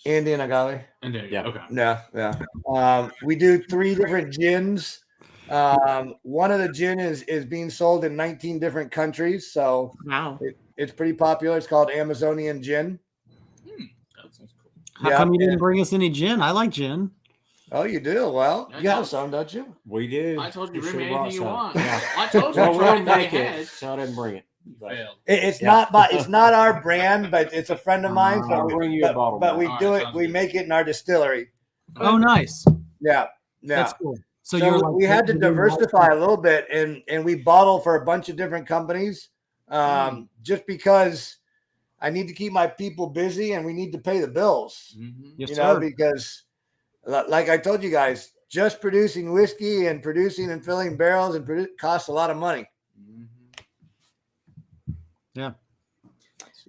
Andean agave. Andean. Yeah. Okay. Yeah. We do 3 different gins. One of the gin is being sold in 19 different countries, so Wow. it's pretty popular. It's called Amazonian gin. That sounds How Yeah, come you yeah. didn't bring us any gin? I like gin. Oh, you do? Well, I you have told some, don't you? We do. I told you, We bring me should've brought anything you some. want. Yeah. I told you. Well, I we tried don't to make get it, so I didn't bring it. But failed. It's Yeah. it's not our brand, but it's a friend of mine. I'll bring you a but, bottle. but we All do right, it. sounds We good. make it in our distillery. Oh, nice. Yeah, yeah. That's cool. So, So you're like, we had to you're doing diversify a little bit, and we bottle for a bunch of different companies, just because I need to keep my people busy and we need to pay the bills. Mm-hmm. Yes, You know, sir. because like I told you guys, just producing whiskey and producing and filling barrels and costs a lot of money. Yeah.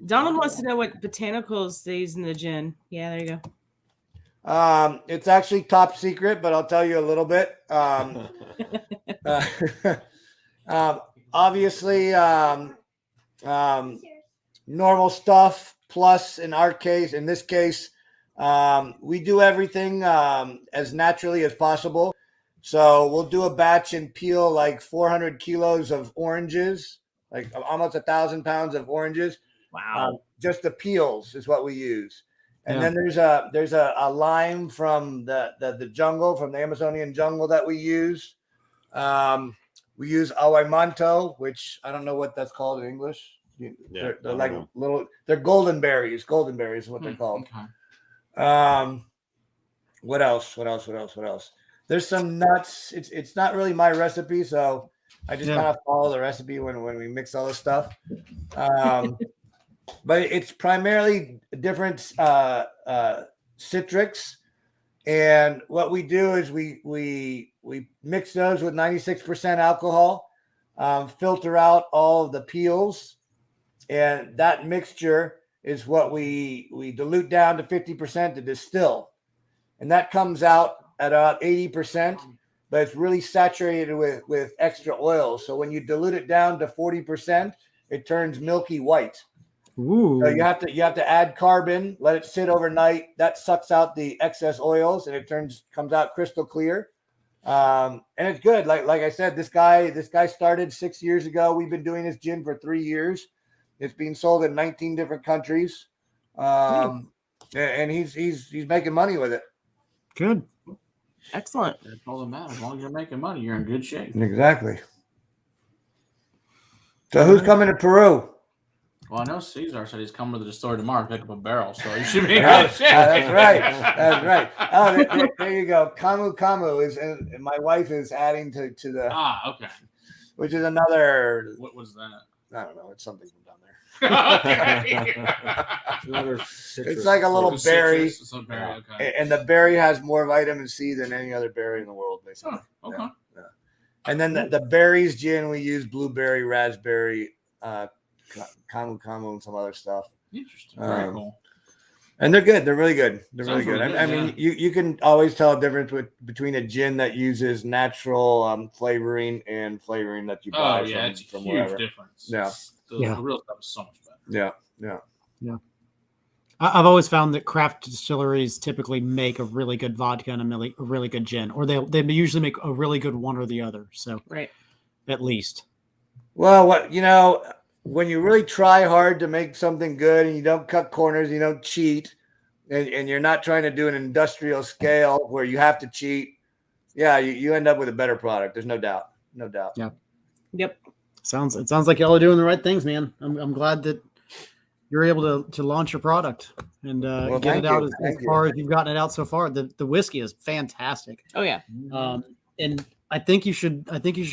Donald wants to know what botanicals they use in the gin. Yeah, there you go. It's actually top secret, but I'll tell you a little bit. Obviously, normal stuff. Plus, in this case, we do everything as naturally as possible. So we'll do a batch and peel like 400 kilos of oranges, like almost 1,000 pounds of oranges. Wow. Just the peels is what we use. And Yeah. then there's a lime from the jungle, from the Amazonian jungle that we use. We use awaimanto, which I don't know what that's called in English. They're like little, they're golden berries. Golden berries is what they're called. Okay. What else? There's some nuts. It's not really my recipe, so I just kind of follow the recipe when we mix all this stuff. But it's primarily different citrics, and what we do is we mix those with 96% alcohol, filter out all of the peels, and that mixture is what we dilute down to 50% to distill, and that comes out at about 80%, but it's really saturated with extra oil. So when you dilute it down to 40%, it turns milky white. Ooh. So you have to add carbon, let it sit overnight. That sucks out the excess oils, and it comes out crystal clear. And it's good. Like I said, this guy started 6 years ago. We've been doing this gin for 3 years. It's being sold in 19 different countries, and he's making money with it. Good. Excellent. That's all that matters. As long as you're making money, you're in good shape. Exactly. So who's coming to Peru? Well, I know Cesar said he's coming to the distillery tomorrow to pick up a barrel, so you should be in Yeah, good shape. that's right. That's right. Oh, there you go. Camu is, and my wife is adding to the, Okay. which is another. What was that? I don't know. It's something from down there. Another citrus. It's like a little berry, It's a berry, okay. and the berry has more vitamin C than any other berry in the world, basically. Oh, okay. Yeah. And then the berries gin, we use blueberry, raspberry, camu, and some other stuff. Interesting. Very cool. And they're good. They're really good. They're Sounds really good. really good, I mean, you can always tell a difference between a gin that uses natural flavoring and flavoring that you buy it's a from huge wherever. difference. Yeah. The real stuff is so much better. Yeah. I've always found that craft distilleries typically make a really good vodka and a really good gin, or they usually make a really good one or the other. So Right. at least. Well, when you really try hard to make something good and you don't cut corners, you don't cheat, and you're not trying to do an industrial scale where you have to cheat, you end up with a better product. There's no doubt. No doubt. Yeah. Yep. It sounds like y'all are doing the right things, man. I'm glad that you're able to launch your product and get it out as far as you've gotten it out so far. The whiskey is fantastic. Oh yeah. And I think you should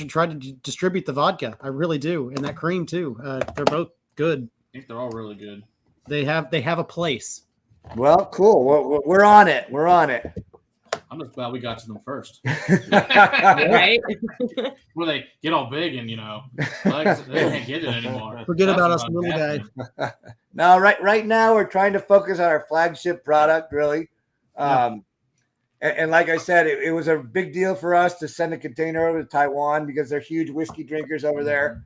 try to distribute the vodka. I really do, and that cream too. They're both good. I think they're all really good. They have a place. Well, cool. We're on it. We're on it. I'm just glad we got to them first. Right. Where they get all big and they can't get it anymore. Forget That's about what's us, little guy. happening. No, right now we're trying to focus on our flagship product, really. And like I said, it was a big deal for us to send a container over to Taiwan because they're huge whiskey drinkers over there.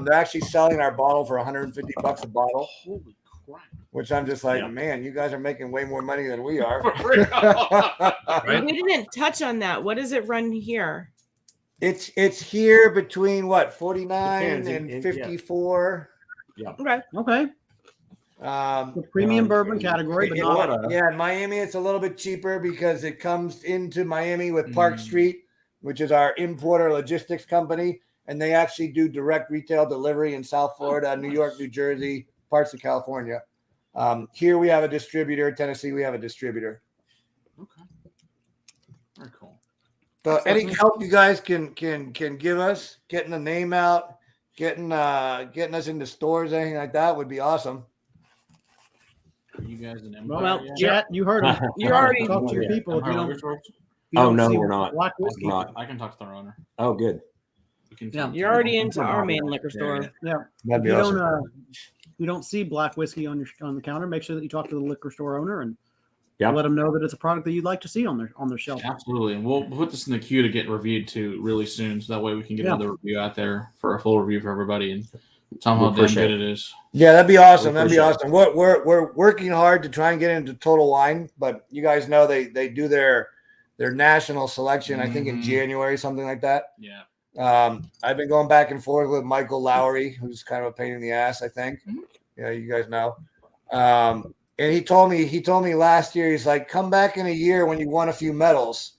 They're actually selling our bottle for $150 a bottle. Holy crap. Which I'm just like, man, you guys are making way more money than we are. For real. We didn't touch on that. What does it run here? It's here between 49 Depends. and 54. Yeah. Okay. Okay. Um, The premium bourbon category, but not. yeah, in Miami, it's a little bit cheaper because it comes into Miami with Park Street, which is our importer logistics company, and they actually do direct retail delivery in South Florida, New York, New Jersey, parts of California. Here we have a distributor. Tennessee, we have a distributor. Okay. Very cool. So any help you guys can give us, getting the name out, getting us into stores, anything like that would be awesome. Are you guys an empire? Well, yet? Jet, you heard him. You're already Talk to your people. If you Empire don't, Liquor Stores? if you Oh, don't no, see we're not. Black Whiskey. Not. I can talk to their owner. Oh, good. We can Yeah. You're already into our main liquor store. Yeah. That'd be If you awesome. don't, you don't see Black Whiskey on the counter, make sure that you talk to the liquor store owner and Yep. let them know that it's a product that you'd like to see on their shelf. Absolutely. And we'll put this in the queue to get reviewed too really soon. So that way we can get Yeah. another review out there for a full review for everybody and tell them We how damn appreciate good it is. Yeah, that'd be awesome. That'd be appreciate awesome. We're working hard to try and get into Total Wine, but you guys know they do their national selection, I think in Mhm. January, something like that. Yeah. I've been going back and forth with Michael Lowry, who's kind of a pain in the ass, I think. Mhm. Yeah, you guys know. And he told me last year, he's like, come back in a year when you won a few medals.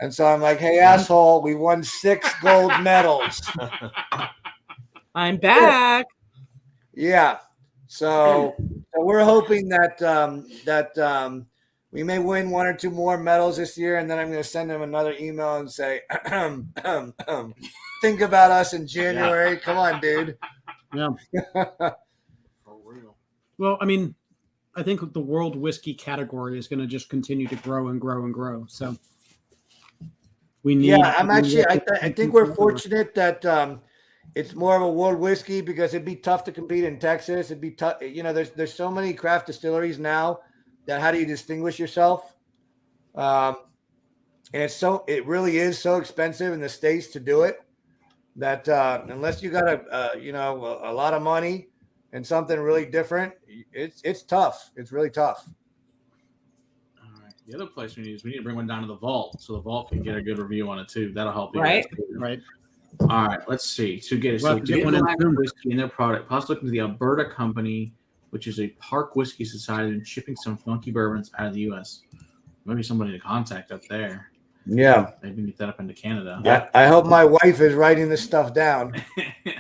And so I'm like, hey, asshole, we won 6 gold medals. I'm back. Yeah. So we're hoping that we may win 1 or 2 more medals this year, and then I'm going to send him another email and say, think about us in January. Come on, dude. Yeah. For real. Well, I mean, I think the world whiskey category is going to just continue to grow and grow and grow. So we need. Yeah, I'm actually. I think we're fortunate that it's more of a world whiskey because it'd be tough to compete in Texas. It'd be tough. You know, there's so many craft distilleries now that how do you distinguish yourself? And it really is so expensive in the States to do it that unless you got a lot of money and something really different, it's tough. It's really tough. All right. The other place we need to bring one down to the vault so the vault can get a good review on it too. That'll help you Right. guys too. Right. All right, let's see. To get it, We'll so have to to get get one in Black soon. whiskey in their product, plus look into the Alberta Company, which is a Park Whiskey Society and shipping some funky bourbons out of the U.S. Maybe somebody to contact up there. Yeah. Maybe we can get that up into Canada. I hope my wife is writing this stuff down. You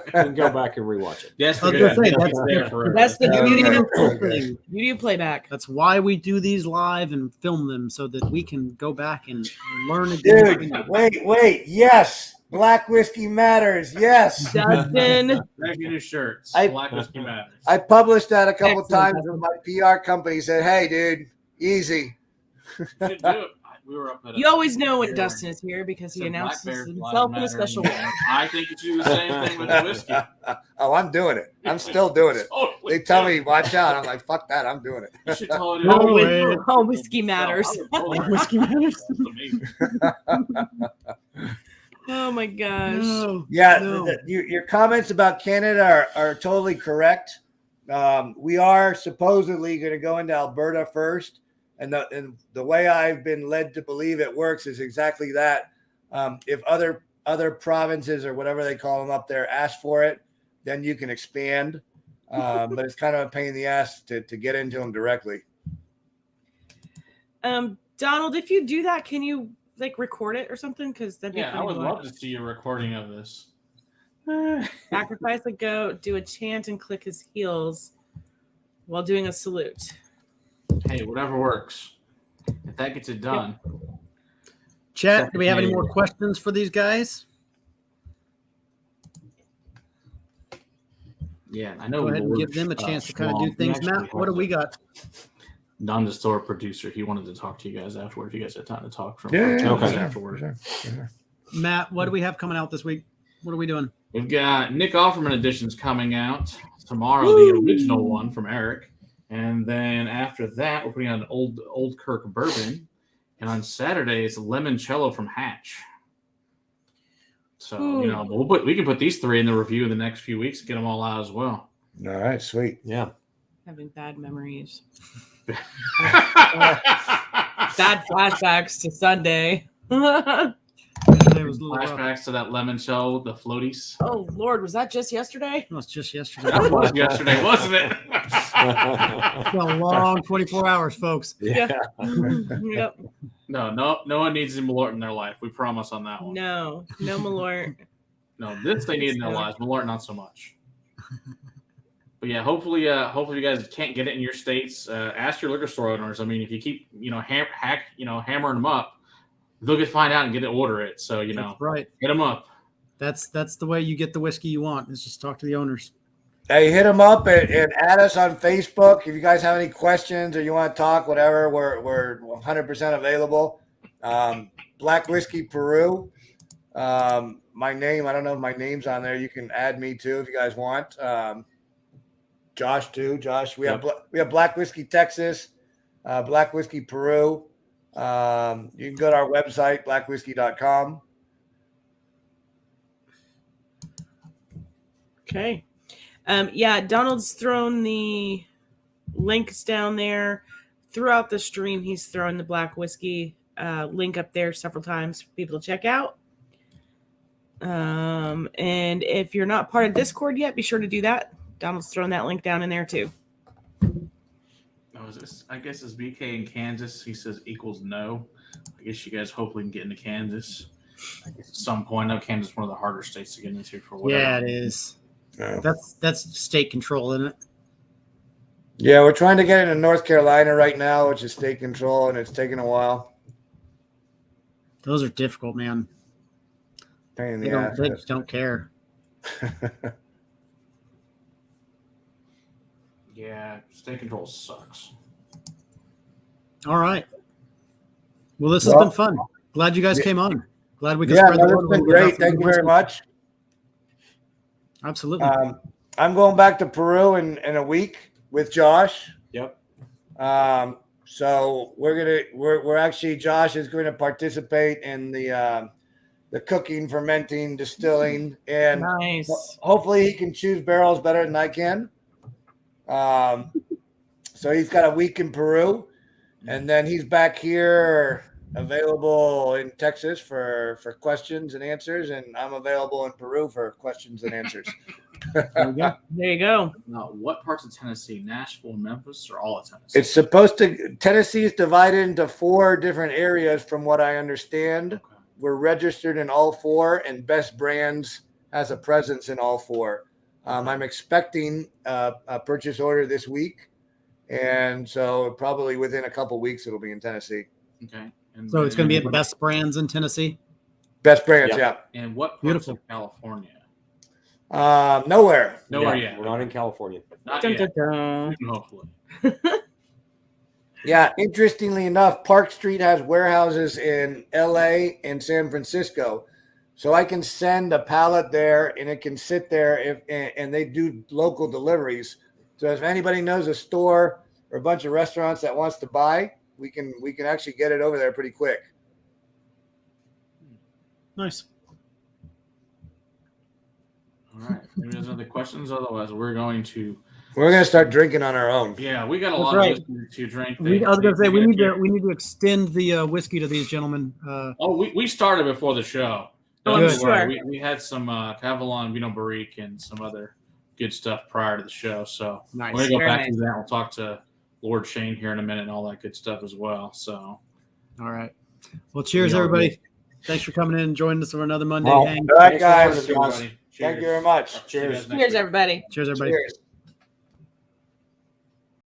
can go back and rewatch it. Yes, I was we're gonna say, good. that's- there forever. That's the Yeah, beauty okay. of Okay. beauty of playback. That's why we do these live and film them so that we can go back and learn again. Dude, wait. Yes. Black whiskey matters. Yes. Dustin, Thank you, new shirts. I- Black Whiskey Matters. I published that a couple Excellent. times with my PR company. Said, hey, dude, easy. Should do it. We were up at you always know when Dustin is here because he Said Black announces Bears himself Lives in a Matter, special and way. I think you should do the same thing with the whiskey. Oh, I'm doing it. I'm still doing it. Totally They tell do. me, watch out. I'm like, fuck that. I'm doing it. You should totally do No it. way. All whiskey matters. Whiskey matters. That's amazing. Oh my gosh. No. Yeah, No. your comments about Canada are totally correct. We are supposedly going to go into Alberta first, and the way I've been led to believe it works is exactly that. If other provinces or whatever they call them up there ask for it, then you can expand. But it's kind of a pain in the ass to get into them directly. Donald, if you do that, can you like record it or something? Because that'd be Yeah, I pretty would cool. love to see a recording of this. Sacrifice a goat, do a chant, and click his heels while doing a salute. Hey, whatever works. If that gets it done. Chat, do we have any more questions for these guys? Yeah, I know. Go ahead and Lord, give them a chance to kind of Schwab, do things. he actually Matt, what do has we a got? Non-distiller producer. He wanted to talk to you guys afterward. If you guys had time to talk from Okay. afterward. Matt, what do we have coming out this week? What are we doing? We've got Nick Offerman editions coming out tomorrow, the original one from Eric. And then after that, we're putting out an old Kirk bourbon. And on Saturday, it's limoncello from Hatch. So, you know, we can put these 3 in the review in the next few weeks and get them all out as well. All right, sweet. Yeah. Having bad memories. Bad flashbacks to Sunday. Yesterday was a little rough. Flashbacks to that lemon show, the floaties. Oh Lord, was that just yesterday? It was just yesterday. That was yesterday, wasn't it? It's been a long 24 hours, folks. Yeah. Yep. No one needs a Malort in their life. We promise on that one. No Malort. No, this they need in their lives. Malort, not so much. But yeah, hopefully you guys can't get it in your states. Ask your liquor store owners. I mean, if you keep hammering them up, they'll find out and order it. So That's right. get them up. That's the way you get the whiskey you want. Is just talk to the owners. Hey, hit them up and add us on Facebook. If you guys have any questions or you want to talk, whatever, we're 100% available. Black Whiskey Peru. My name, I don't know if my name's on there. You can add me too if you guys want. Josh too. Josh, we have Black Whiskey Texas, Black Whiskey Peru. You can go to our website, blackwhiskey.com. Okay. Donald's thrown the links down there throughout the stream. He's thrown the Black Whiskey link up there several times for people to check out. And if you're not part of Discord yet, be sure to do that. Donald's thrown that link down in there too. I guess it's BK in Kansas. He says equals no. I guess you guys hopefully can get into Kansas at some point. I know Kansas is one of the harder states to get into for whatever. Yeah, it is. Yeah. That's state control, isn't it? Yeah, we're trying to get into North Carolina right now, which is state control, and it's taking a while. Those are difficult, man. Pain in They the ass. just don't care. Yeah, state control sucks. All right. Well, this has been fun. Glad you guys came on. Glad we could spread the word. That's been great. Thank you very much. Absolutely. I'm going back to Peru in a week with Josh. Yep. So we're actually, Josh is going to participate in the cooking, fermenting, distilling, and Nice. hopefully he can choose barrels better than I can. So he's got a week in Peru, and then he's back here available in Texas for questions and answers, and I'm available in Peru for questions and answers. There we go. There you go. Now, what parts of Tennessee? Nashville, Memphis, or all of Tennessee? It's supposed to, Tennessee is divided into 4 different areas from what I understand. Okay. We're registered in all 4, and Best Brands has a presence in all 4. I'm expecting a purchase order this week, and so probably within a couple weeks it'll be in Tennessee. Okay. And So it's going to be then at Best Brands in Tennessee. Best Brands, Yep. And what parts Beautiful. of California? yeah. Nowhere. Nowhere Yeah, yet. we're not in California. Not Dun, yet. dun, dun. Soon, hopefully. Yeah, interestingly enough, Park Street has warehouses in LA and San Francisco. So I can send a pallet there and it can sit there and they do local deliveries. So if anybody knows a store or a bunch of restaurants that wants to buy, we can actually get it over there pretty quick. Nice. All right. Maybe there's other questions. Otherwise, we're going to. We're gonna start drinking on our own. Yeah, we got a That's lot right. of whiskey to drink. I was going to say we need to extend the whiskey to these gentlemen. Oh, we started before the show. Oh, Don't Good. worry. We had some Cavalon Vino Barrique and some other good stuff prior to the show. So Nice. we're gonna go Very back nice. to that. We'll talk to Lord Shane here in a minute and all that good stuff as well. So All right. Well, cheers, We are everybody. Thanks for coming in and joining us for another Monday Well, hang. All right, Thanks for having guys. us, Josh. Thank you very much. See you guys next Cheers, week. everybody. Cheers, everybody. Cheers.